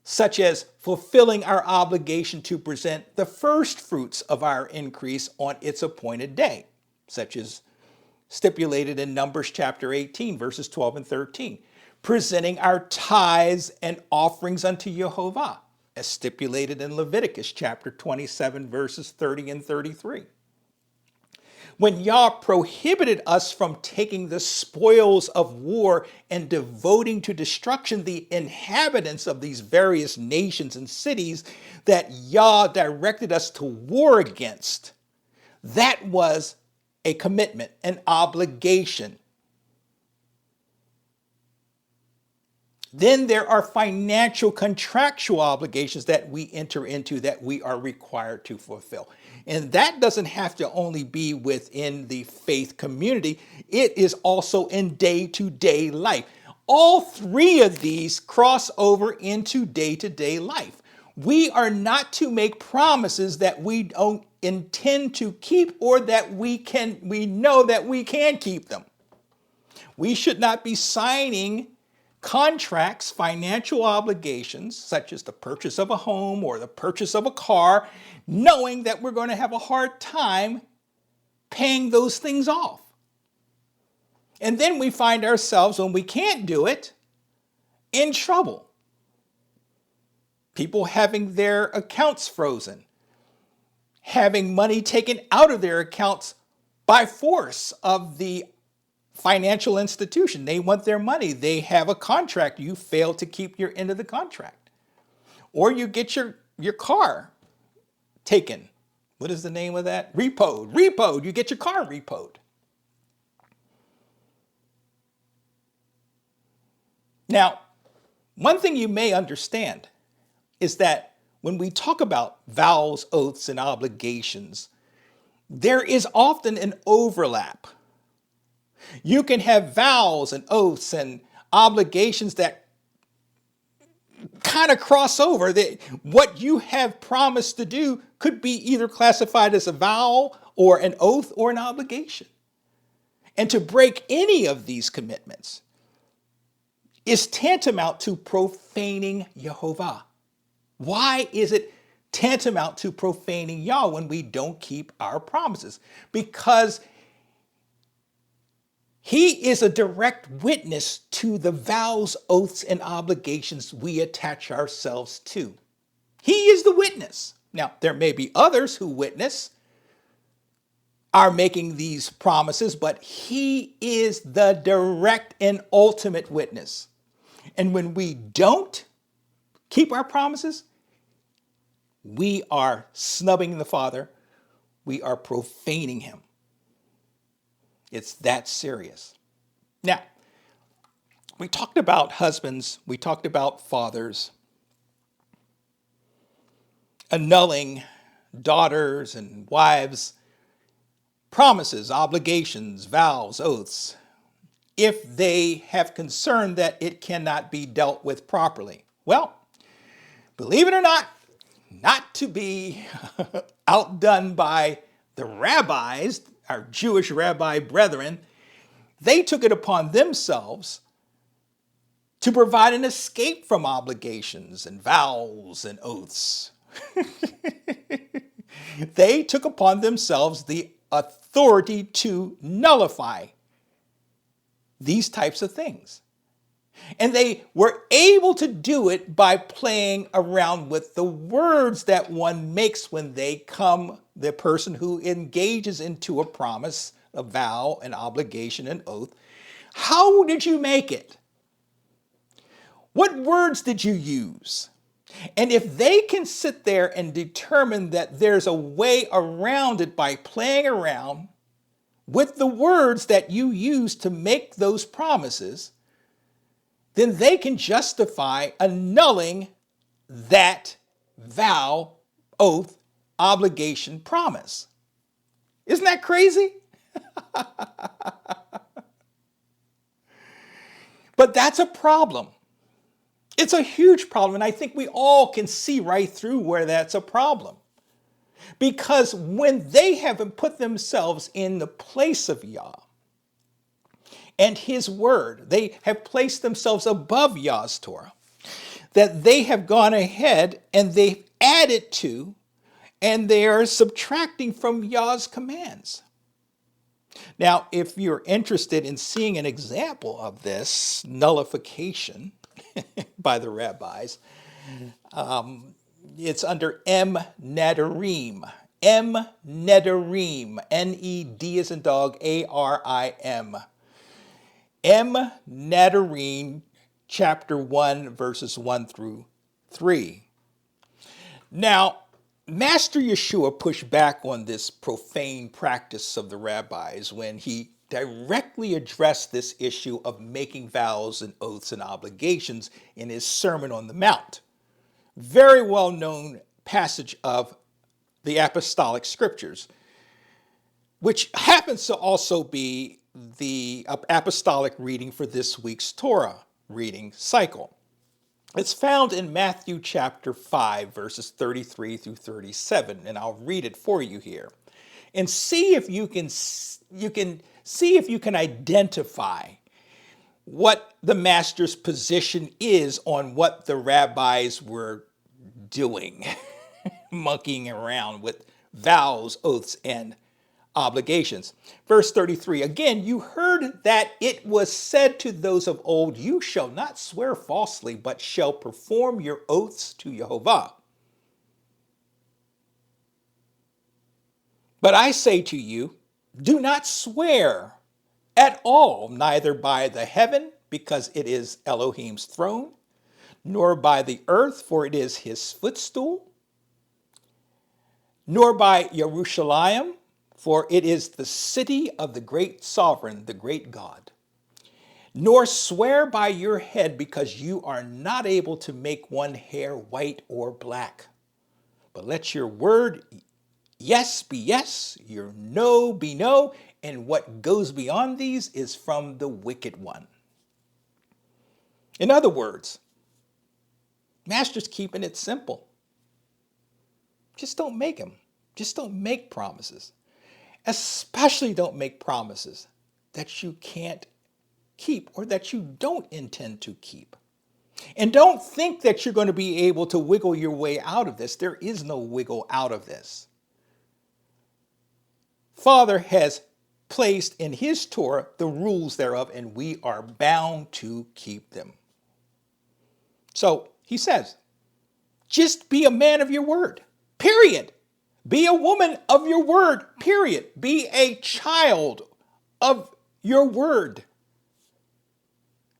such as fulfilling our obligation to present the first fruits of our increase on its appointed day, such as stipulated in Numbers chapter 18, verses 12 and 13. Presenting our tithes and offerings unto Jehovah, as stipulated in Leviticus chapter 27, verses 30 and 33. When Yah prohibited us from taking the spoils of war and devoting to destruction the inhabitants of these various nations and cities that Yah directed us to war against, that was a commitment, an obligation. Then there are financial contractual obligations that we enter into that we are required to fulfill. And that doesn't have to only be within the faith community. It is also in day-to-day life. All three of these cross over into day-to-day life. We are not to make promises that we don't intend to keep or that we know that we can keep them. We should not be signing contracts, financial obligations, such as the purchase of a home or the purchase of a car, knowing that we're going to have a hard time paying those things off. And then we find ourselves, when we can't do it, in trouble. People having their accounts frozen, having money taken out of their accounts by force of the financial institution. They want their money. They have a contract. You fail to keep your end of the contract. Or you get your car taken. What is the name of that? Repoed. You get your car repoed. Now, one thing you may understand is that when we talk about vows, oaths, and obligations, there is often an overlap. You can have vows and oaths and obligations that kind of cross over. That what you have promised to do could be either classified as a vow or an oath or an obligation. And to break any of these commitments is tantamount to profaning Jehovah. Why is it tantamount to profaning Yah when we don't keep our promises? Because He is a direct witness to the vows, oaths, and obligations we attach ourselves to. He is the witness. Now, there may be others who witness, are making these promises, but He is the direct and ultimate witness. And when we don't keep our promises, we are snubbing the Father. We are profaning Him. It's that serious. Now, we talked about husbands, we talked about fathers, annulling daughters and wives' promises, obligations, vows, oaths, if they have concern that it cannot be dealt with properly. Well, believe it or not to be outdone by the rabbis, our Jewish rabbi brethren, they took it upon themselves to provide an escape from obligations and vows and oaths. They took upon themselves the authority to nullify these types of things. And they were able to do it by playing around with the words that one makes when they come, the person who engages into a promise, a vow, an obligation, an oath. How did you make it? What words did you use? And if they can sit there and determine that there's a way around it by playing around with the words that you use to make those promises, then they can justify annulling that vow, oath, obligation, promise. Isn't that crazy? But that's a problem. It's a huge problem, and I think we all can see right through where that's a problem. Because when they have put themselves in the place of Yah and His word, they have placed themselves above Yah's Torah, that they have gone ahead and they've added to and they are subtracting from Yah's commands. Now, if you're interested in seeing an example of this nullification by the rabbis, it's under M. Nedarim. M. Nedarim. N-E-D as in dog, A-R-I-M. M. Nedarim, chapter 1, verses 1 through 3. Now, Master Yeshua pushed back on this profane practice of the rabbis when he directly addressed this issue of making vows and oaths and obligations in his Sermon on the Mount. Very well known passage of the apostolic scriptures, which happens to also be the apostolic reading for this week's Torah reading cycle. It's found in Matthew chapter 5, verses 33 through 37, and I'll read it for you here. And see if you can identify what the master's position is on what the rabbis were doing, monkeying around with vows, oaths, and obligations. Verse 33, again, you heard that it was said to those of old, you shall not swear falsely, but shall perform your oaths to Jehovah. But I say to you, do not swear at all, neither by the heaven, because it is Elohim's throne, nor by the earth, for it is his footstool, nor by Jerusalem, for it is the city of the great sovereign, the great God. Nor swear by your head, because you are not able to make one hair white or black. But let your word yes be yes, your no be no, and what goes beyond these is from the wicked one. In other words, Master's keeping it simple. Just don't make them. Just don't make promises. Especially don't make promises that you can't keep or that you don't intend to keep. And don't think that you're going to be able to wiggle your way out of this. There is no wiggle out of this. Father has placed in his Torah the rules thereof, and we are bound to keep them. So he says, just be a man of your word, period. Be a woman of your word, period. Be a child of your word.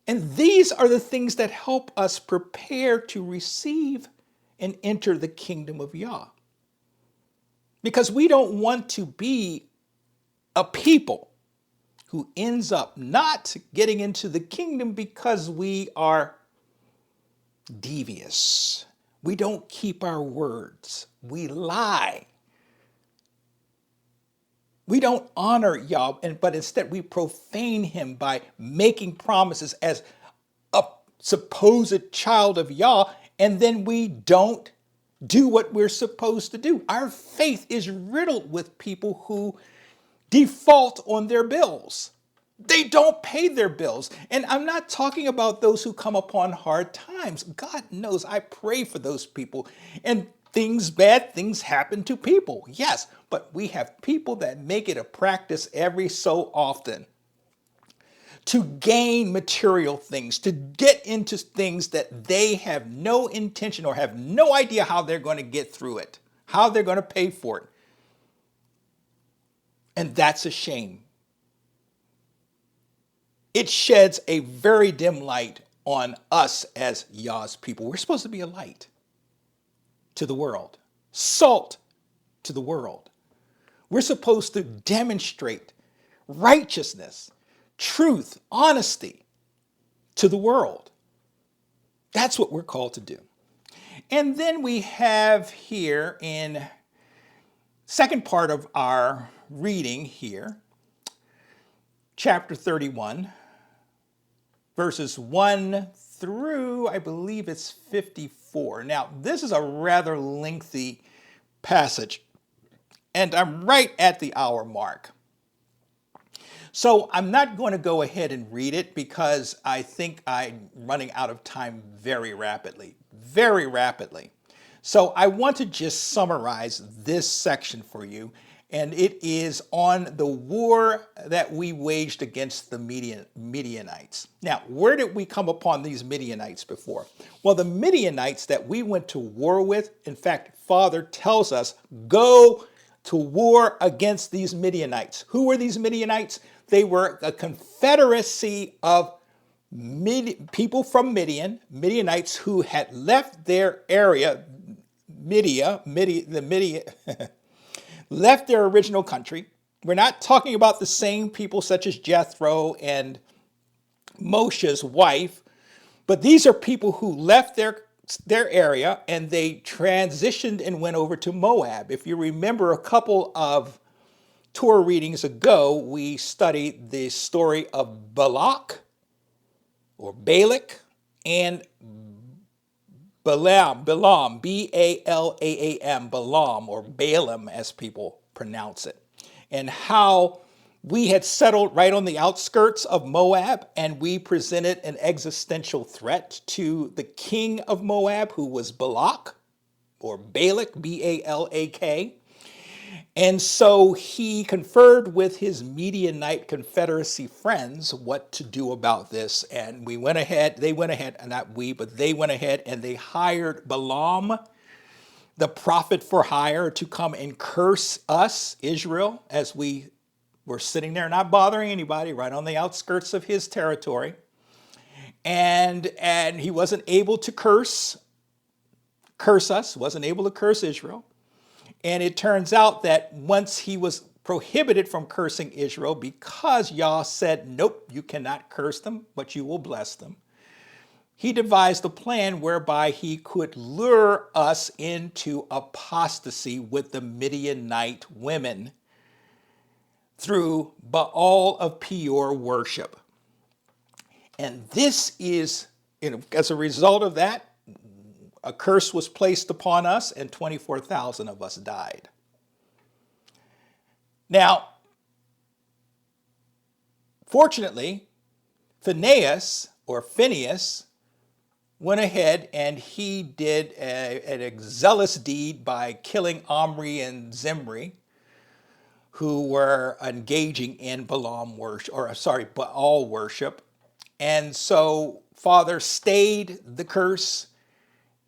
And these are the things that help us prepare to receive and enter the kingdom of Yah. Because we don't want to be a people who ends up not getting into the kingdom because we are devious. We don't keep our words. We lie. We don't honor Yah, but instead we profane him by making promises as a supposed child of Yah, and then we don't do what we're supposed to do. Our faith is riddled with people who default on their bills. They don't pay their bills. And I'm not talking about those who come upon hard times. God knows I pray for those people. And bad things happen to people. Yes, but we have people that make it a practice every so often to gain material things, to get into things that they have no intention or have no idea how they're going to get through it, how they're going to pay for it. And that's a shame. It sheds a very dim light on us as Yah's people. We're supposed to be a light. to the world, salt to the world. We're supposed to demonstrate righteousness, truth, honesty to the world. That's what we're called to do. And then we have here in second part of our reading here, chapter 31, verses 1 through, I believe it's 54. Now, this is a rather lengthy passage, and I'm right at the hour mark. So I'm not going to go ahead and read it because I think I'm running out of time very rapidly, very rapidly. So I want to just summarize this section for you, and it is on the war that we waged against the Midianites. Now, where did we come upon these Midianites before? Well, the Midianites that we went to war with, in fact, Father tells us, go to war against these Midianites. Who were these Midianites? They were a confederacy of people from Midian, Midianites who had left their area, left their original country. We're not talking about the same people such as Jethro and Moshe's wife, but these are people who left their area and they transitioned and went over to Moab. If you remember a couple of Torah readings ago, we studied the story of Balak or Balak and Balaam, B-A-L-A-A-M, Balaam, or Balaam as people pronounce it, and how we had settled right on the outskirts of Moab, and we presented an existential threat to the king of Moab, who was Balak, or Balak, B-A-L-A-K. And so he conferred with his Midianite confederacy friends what to do about this. And they went ahead, not we, but they went ahead and they hired Balaam, the prophet for hire, to come and curse us, Israel, as we were sitting there not bothering anybody, right on the outskirts of his territory. And he wasn't able to curse us, wasn't able to curse Israel. And it turns out that once he was prohibited from cursing Israel because Yah said, nope, you cannot curse them, but you will bless them, he devised a plan whereby he could lure us into apostasy with the Midianite women through Baal of Peor worship. And this is, as a result of that, a curse was placed upon us and 24,000 of us died. Now, fortunately, Phineas went ahead and he did an zealous deed by killing Omri and Zimri, who were engaging in Baal worship. And so Father stayed the curse,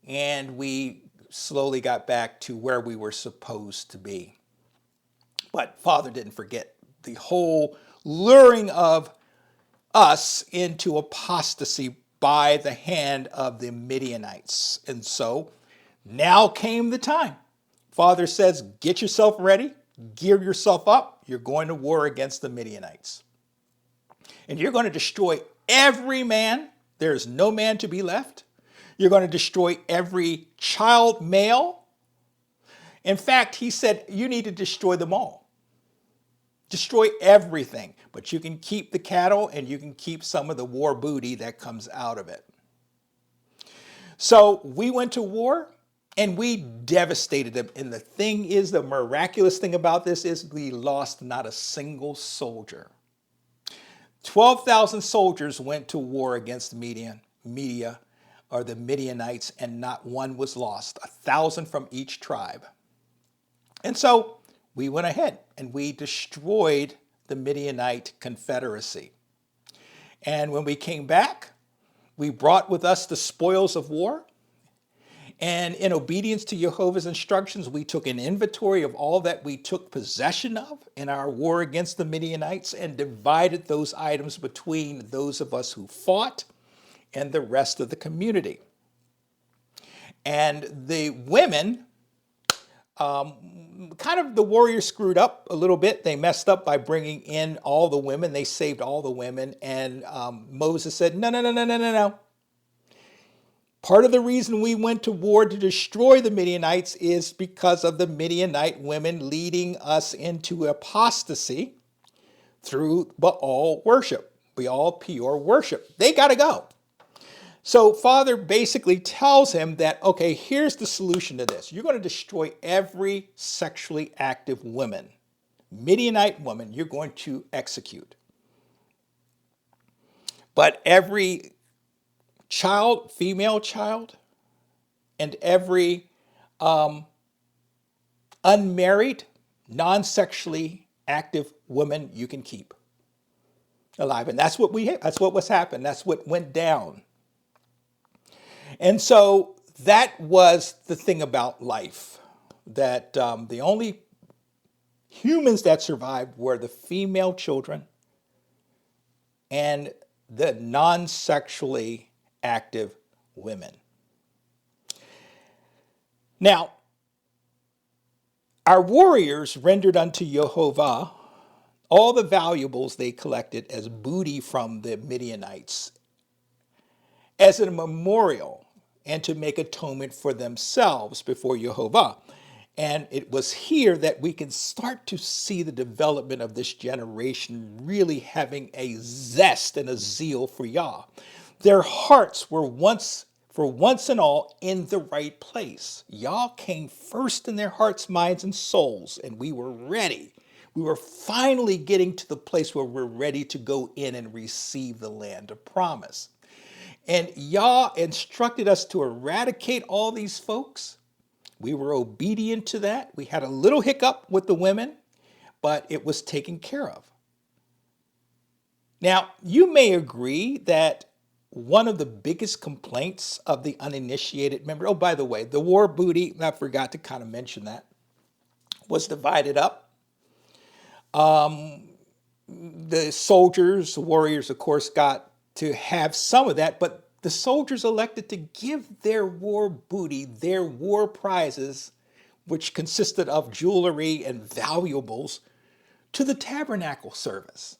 and we slowly got back to where we were supposed to be. But Father didn't forget the whole luring of us into apostasy by the hand of the Midianites. And so now came the time. Father says, get yourself ready, gear yourself up. You're going to war against the Midianites. And you're going to destroy every man. There is no man to be left. You're going to destroy every child male. In fact, he said, you need to destroy them all. Destroy everything. But you can keep the cattle and you can keep some of the war booty that comes out of it. So we went to war and we devastated them. And the thing is, the miraculous thing about this is we lost not a single soldier. 12,000 soldiers went to war against the Midianites, and not one was lost, 1,000 from each tribe. And so we went ahead and we destroyed the Midianite confederacy. And when we came back, we brought with us the spoils of war. And in obedience to Jehovah's instructions, we took an inventory of all that we took possession of in our war against the Midianites and divided those items between those of us who fought and the rest of the community. And the women, kind of the warriors screwed up a little bit. They messed up by bringing in all the women. They saved all the women. And Moses said, no, no, no, no, no, no, no. Part of the reason we went to war to destroy the Midianites is because of the Midianite women leading us into apostasy through Baal worship, Baal Peor worship. They got to go. So Father basically tells him that, okay, here's the solution to this. You're going to destroy every sexually active woman, Midianite woman, you're going to execute. But every child, female child, and every unmarried, non-sexually active woman you can keep alive. And that's what was happened. That's what went down. And so that was the thing about life, that the only humans that survived were the female children and the non-sexually active women. Now, our warriors rendered unto Jehovah all the valuables they collected as booty from the Midianites as a memorial and to make atonement for themselves before Jehovah. And it was here that we can start to see the development of this generation really having a zest and a zeal for Yah. Their hearts were for once and all in the right place. Yah came first in their hearts, minds, and souls, and we were ready. We were finally getting to the place where we're ready to go in and receive the land of promise. And Yah instructed us to eradicate all these folks. We were obedient to that. We had a little hiccup with the women, but it was taken care of. Now, you may agree that one of the biggest complaints of the uninitiated member, oh, by the way, the war booty, I forgot to kind of mention that, was divided up. The soldiers, the warriors, of course, got to have some of that, but the soldiers elected to give their war booty, their war prizes, which consisted of jewelry and valuables, to the tabernacle service.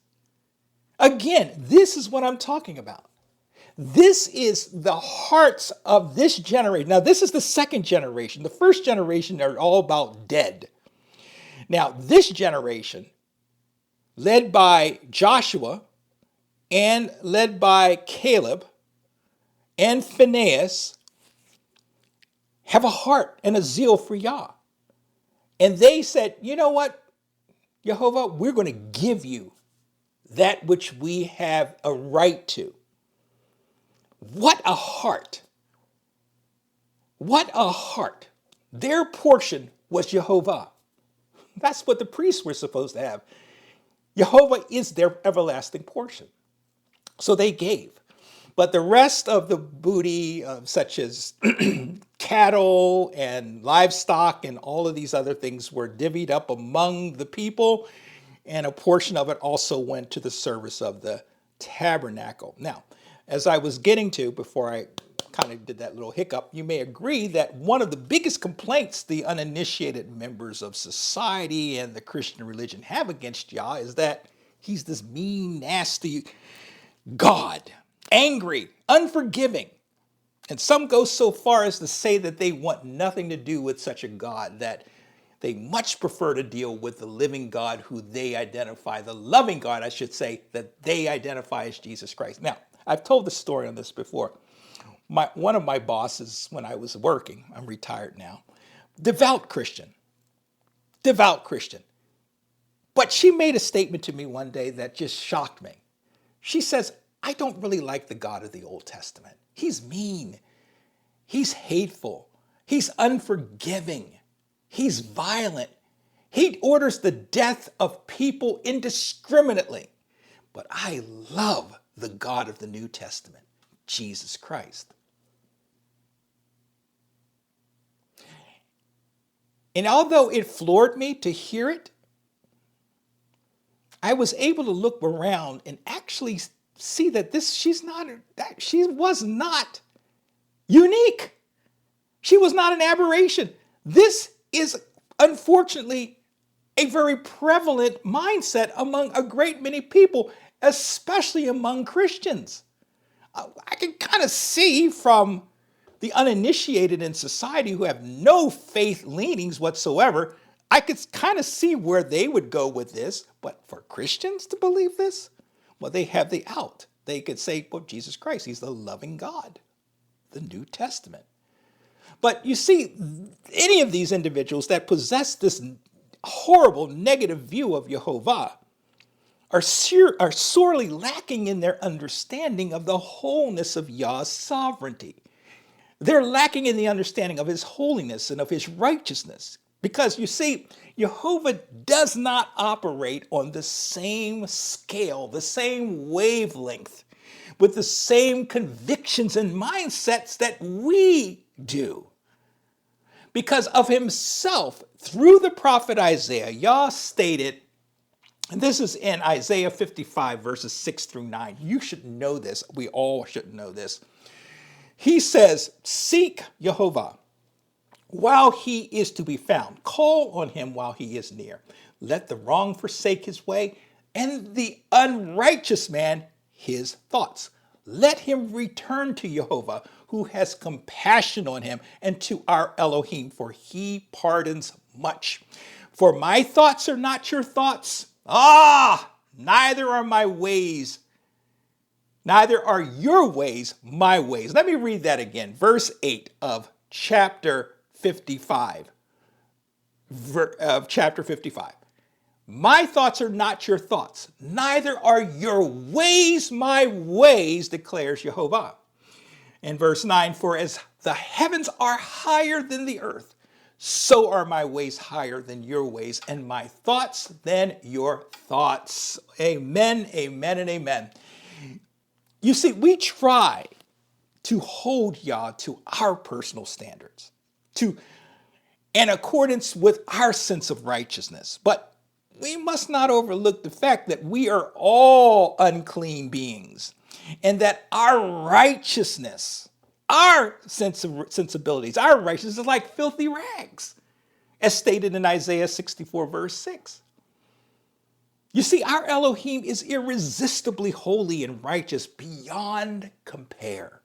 Again, this is what I'm talking about. This is the hearts of this generation. Now, this is the second generation. The first generation are all about dead. Now, this generation, led by Joshua and led by Caleb and Phinehas, have a heart and a zeal for Yah. And they said, you know what, Jehovah, we're going to give you that which we have a right to. What a heart. What a heart. Their portion was Jehovah. That's what the priests were supposed to have. Jehovah is their everlasting portion. So they gave. But the rest of the booty, such as cattle and livestock and all of these other things, were divvied up among the people, and a portion of it also went to the service of the tabernacle. Now, as I was getting to, before I kind of did that little hiccup, you may agree that one of the biggest complaints the uninitiated members of society and the Christian religion have against Yah is that he's this mean, nasty God, angry, unforgiving. And some go so far as to say that they want nothing to do with such a God, that they much prefer to deal with the living God who they identify, the loving God, I should say, that they identify as Jesus Christ. Now, I've told the story on this before. One of my bosses, when I was working, I'm retired now, devout Christian. But she made a statement to me one day that just shocked me. She says, I don't really like the God of the Old Testament. He's mean. He's hateful. He's unforgiving. He's violent. He orders the death of people indiscriminately. But I love the God of the New Testament, Jesus Christ. And although it floored me to hear it, I was able to look around and actually see that she was not unique. She was not an aberration. This is unfortunately a very prevalent mindset among a great many people, especially among Christians. I can kind of see from the uninitiated in society who have no faith leanings whatsoever, I could kind of see where they would go with this. But for Christians to believe this, well, they have the out. They could say, well, Jesus Christ, he's the loving God, the New Testament. But you see, any of these individuals that possess this horrible negative view of Jehovah are sorely lacking in their understanding of the wholeness of Yah's sovereignty. They're lacking in the understanding of his holiness and of his righteousness. Because you see, Jehovah does not operate on the same scale, the same wavelength, with the same convictions and mindsets that we do. Because of himself, through the prophet Isaiah, Yah stated, and this is in Isaiah 55, verses 6 through 9. You should know this. We all should know this. He says, seek Jehovah while he is to be found. Call on him while he is near. Let the wrong forsake his way, and the unrighteous man his thoughts. Let him return to Jehovah, who has compassion on him, and to our Elohim, for he pardons much. For my thoughts are not your thoughts. Neither are my ways. Neither are your ways my ways. Let me read that again. Verse 8 of chapter 55. My thoughts are not your thoughts. Neither are your ways my ways, declares Jehovah. In verse 9, for as the heavens are higher than the earth, so are my ways higher than your ways, and my thoughts than your thoughts. Amen, amen, and amen. You see, we try to hold Yah to our personal standards, in accordance with our sense of righteousness. But we must not overlook the fact that we are all unclean beings, and that our righteousness, our sensibilities, our righteousness is like filthy rags, as stated in Isaiah 64, verse 6. You see, our Elohim is irresistibly holy and righteous beyond compare.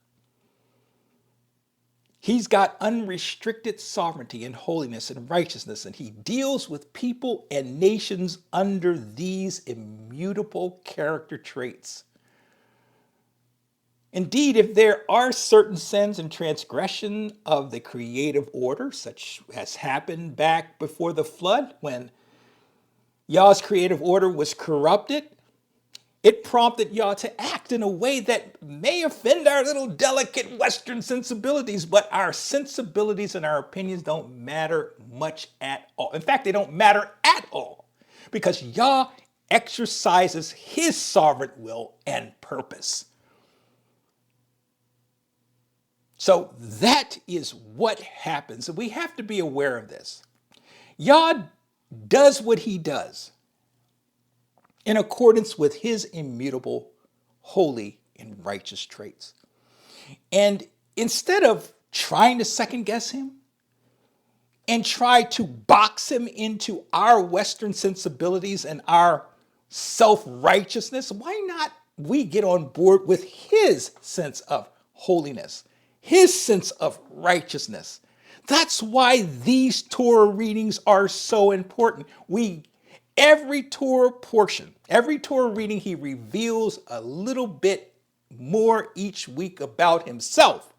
He's got unrestricted sovereignty and holiness and righteousness, and he deals with people and nations under these immutable character traits. Indeed, if there are certain sins and transgression of the creative order, such as happened back before the flood, when Yah's creative order was corrupted, it prompted Yah to act in a way that may offend our little delicate Western sensibilities, but our sensibilities and our opinions don't matter much at all. In fact, they don't matter at all, because Yah exercises his sovereign will and purpose. So that is what happens. And we have to be aware of this. Yah does what he does in accordance with his immutable, holy, and righteous traits. And instead of trying to second guess him and try to box him into our Western sensibilities and our self-righteousness, why not we get on board with his sense of holiness, his sense of righteousness? That's why these Torah readings are so important. Every Torah portion, every Torah reading, he reveals a little bit more each week about himself.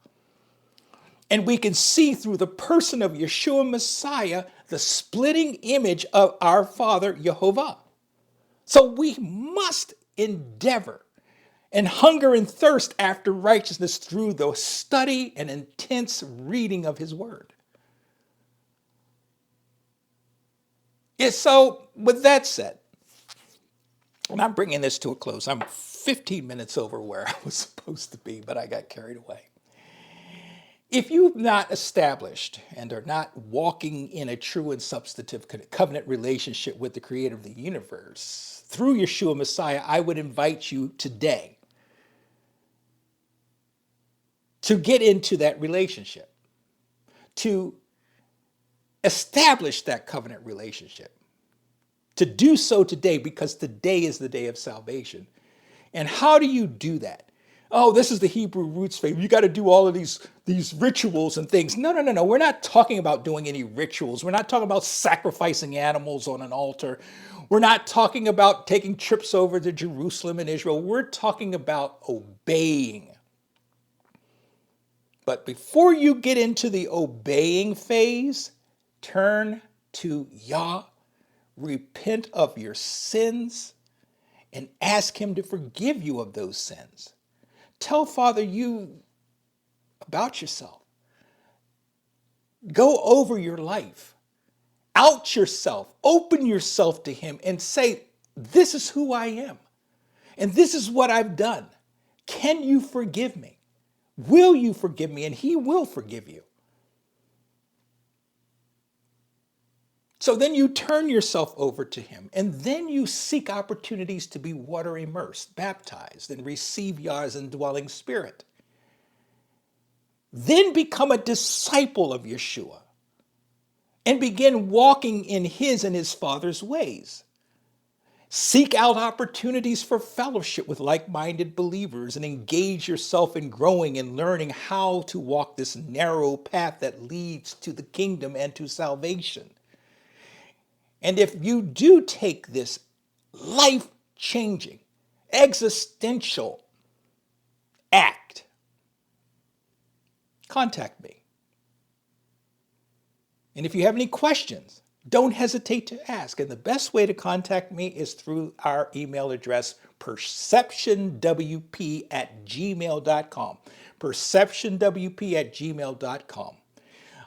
And we can see through the person of Yeshua Messiah, the splitting image of our Father, Jehovah. So we must endeavor and hunger and thirst after righteousness through the study and intense reading of his word. So with that said, and I'm bringing this to a close. I'm 15 minutes over where I was supposed to be, but I got carried away. If you've not established and are not walking in a true and substantive covenant relationship with the creator of the universe, through Yeshua Messiah, I would invite you today to get into that relationship, to establish that covenant relationship. To do so today, because today is the day of salvation. And how do you do that? Oh, this is the Hebrew roots faith. You got to do all of these rituals and things. No. We're not talking about doing any rituals. We're not talking about sacrificing animals on an altar. We're not talking about taking trips over to Jerusalem and Israel. We're talking about obeying. But before you get into the obeying phase, turn to Yah, repent of your sins, and ask him to forgive you of those sins. Tell Father you about yourself. Go over your life. Out yourself. Open yourself to him and say, this is who I am. And this is what I've done. Can you forgive me? Will you forgive me? And he will forgive you. So then you turn yourself over to him, and then you seek opportunities to be water immersed, baptized, and receive Yah's indwelling spirit. Then become a disciple of Yeshua and begin walking in his and his Father's ways. Seek out opportunities for fellowship with like-minded believers and engage yourself in growing and learning how to walk this narrow path that leads to the kingdom and to salvation. And if you do take this life-changing, existential act, contact me. And if you have any questions, don't hesitate to ask. And the best way to contact me is through our email address, perceptionwp@gmail.com. perceptionwp@gmail.com.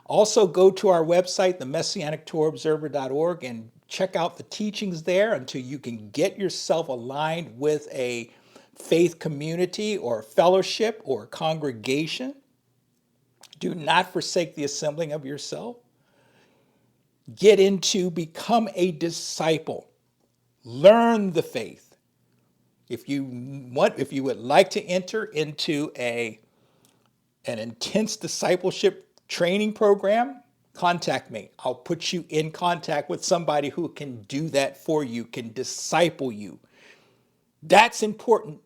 Also, go to our website, themessianictorahobserver.org, and check out the teachings there until you can get yourself aligned with a faith community or fellowship or congregation. Do not forsake the assembling of yourself. Get into, become a disciple. Learn the faith. If you would like to enter into an intense discipleship training program, contact me. I'll put you in contact with somebody who can do that for you, can disciple you. That's important.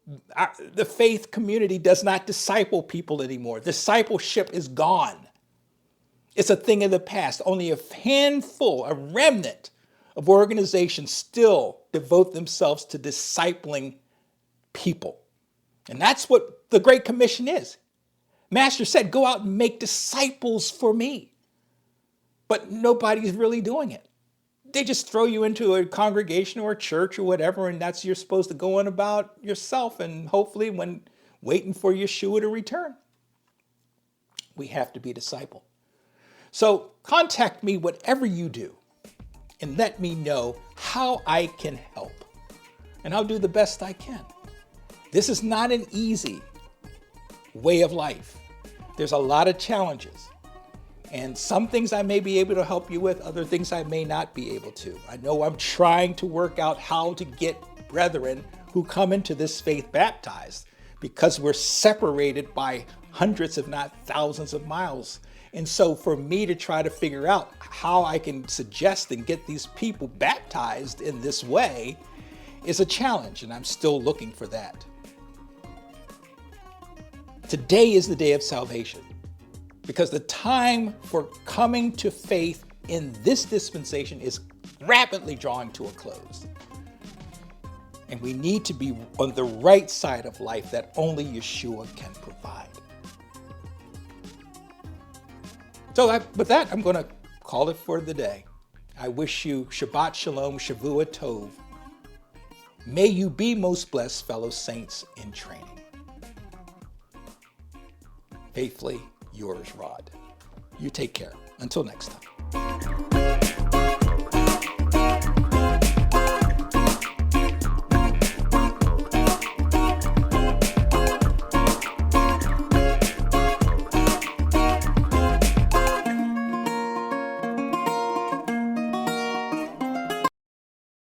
The faith community does not disciple people anymore. Discipleship is gone. It's a thing of the past. Only a handful, a remnant of organizations still devote themselves to discipling people. And that's what the Great Commission is. Master said, go out and make disciples for me. But nobody's really doing it. They just throw you into a congregation or a church or whatever, and that's you're supposed to go on about yourself and hopefully when waiting for Yeshua to return. We have to be disciple. So contact me whatever you do and let me know how I can help. And I'll do the best I can. This is not an easy way of life. There's a lot of challenges. And some things I may be able to help you with, other things I may not be able to. I know I'm trying to work out how to get brethren who come into this faith baptized because we're separated by hundreds, if not thousands of miles. And so for me to try to figure out how I can suggest and get these people baptized in this way is a challenge, and I'm still looking for that. Today is the day of salvation because the time for coming to faith in this dispensation is rapidly drawing to a close. And we need to be on the right side of life that only Yeshua can provide. So with that, I'm going to call it for the day. I wish you Shabbat Shalom, Shavua Tov. May you be most blessed, fellow saints in training. Faithfully yours, Rod. You take care. Until next time.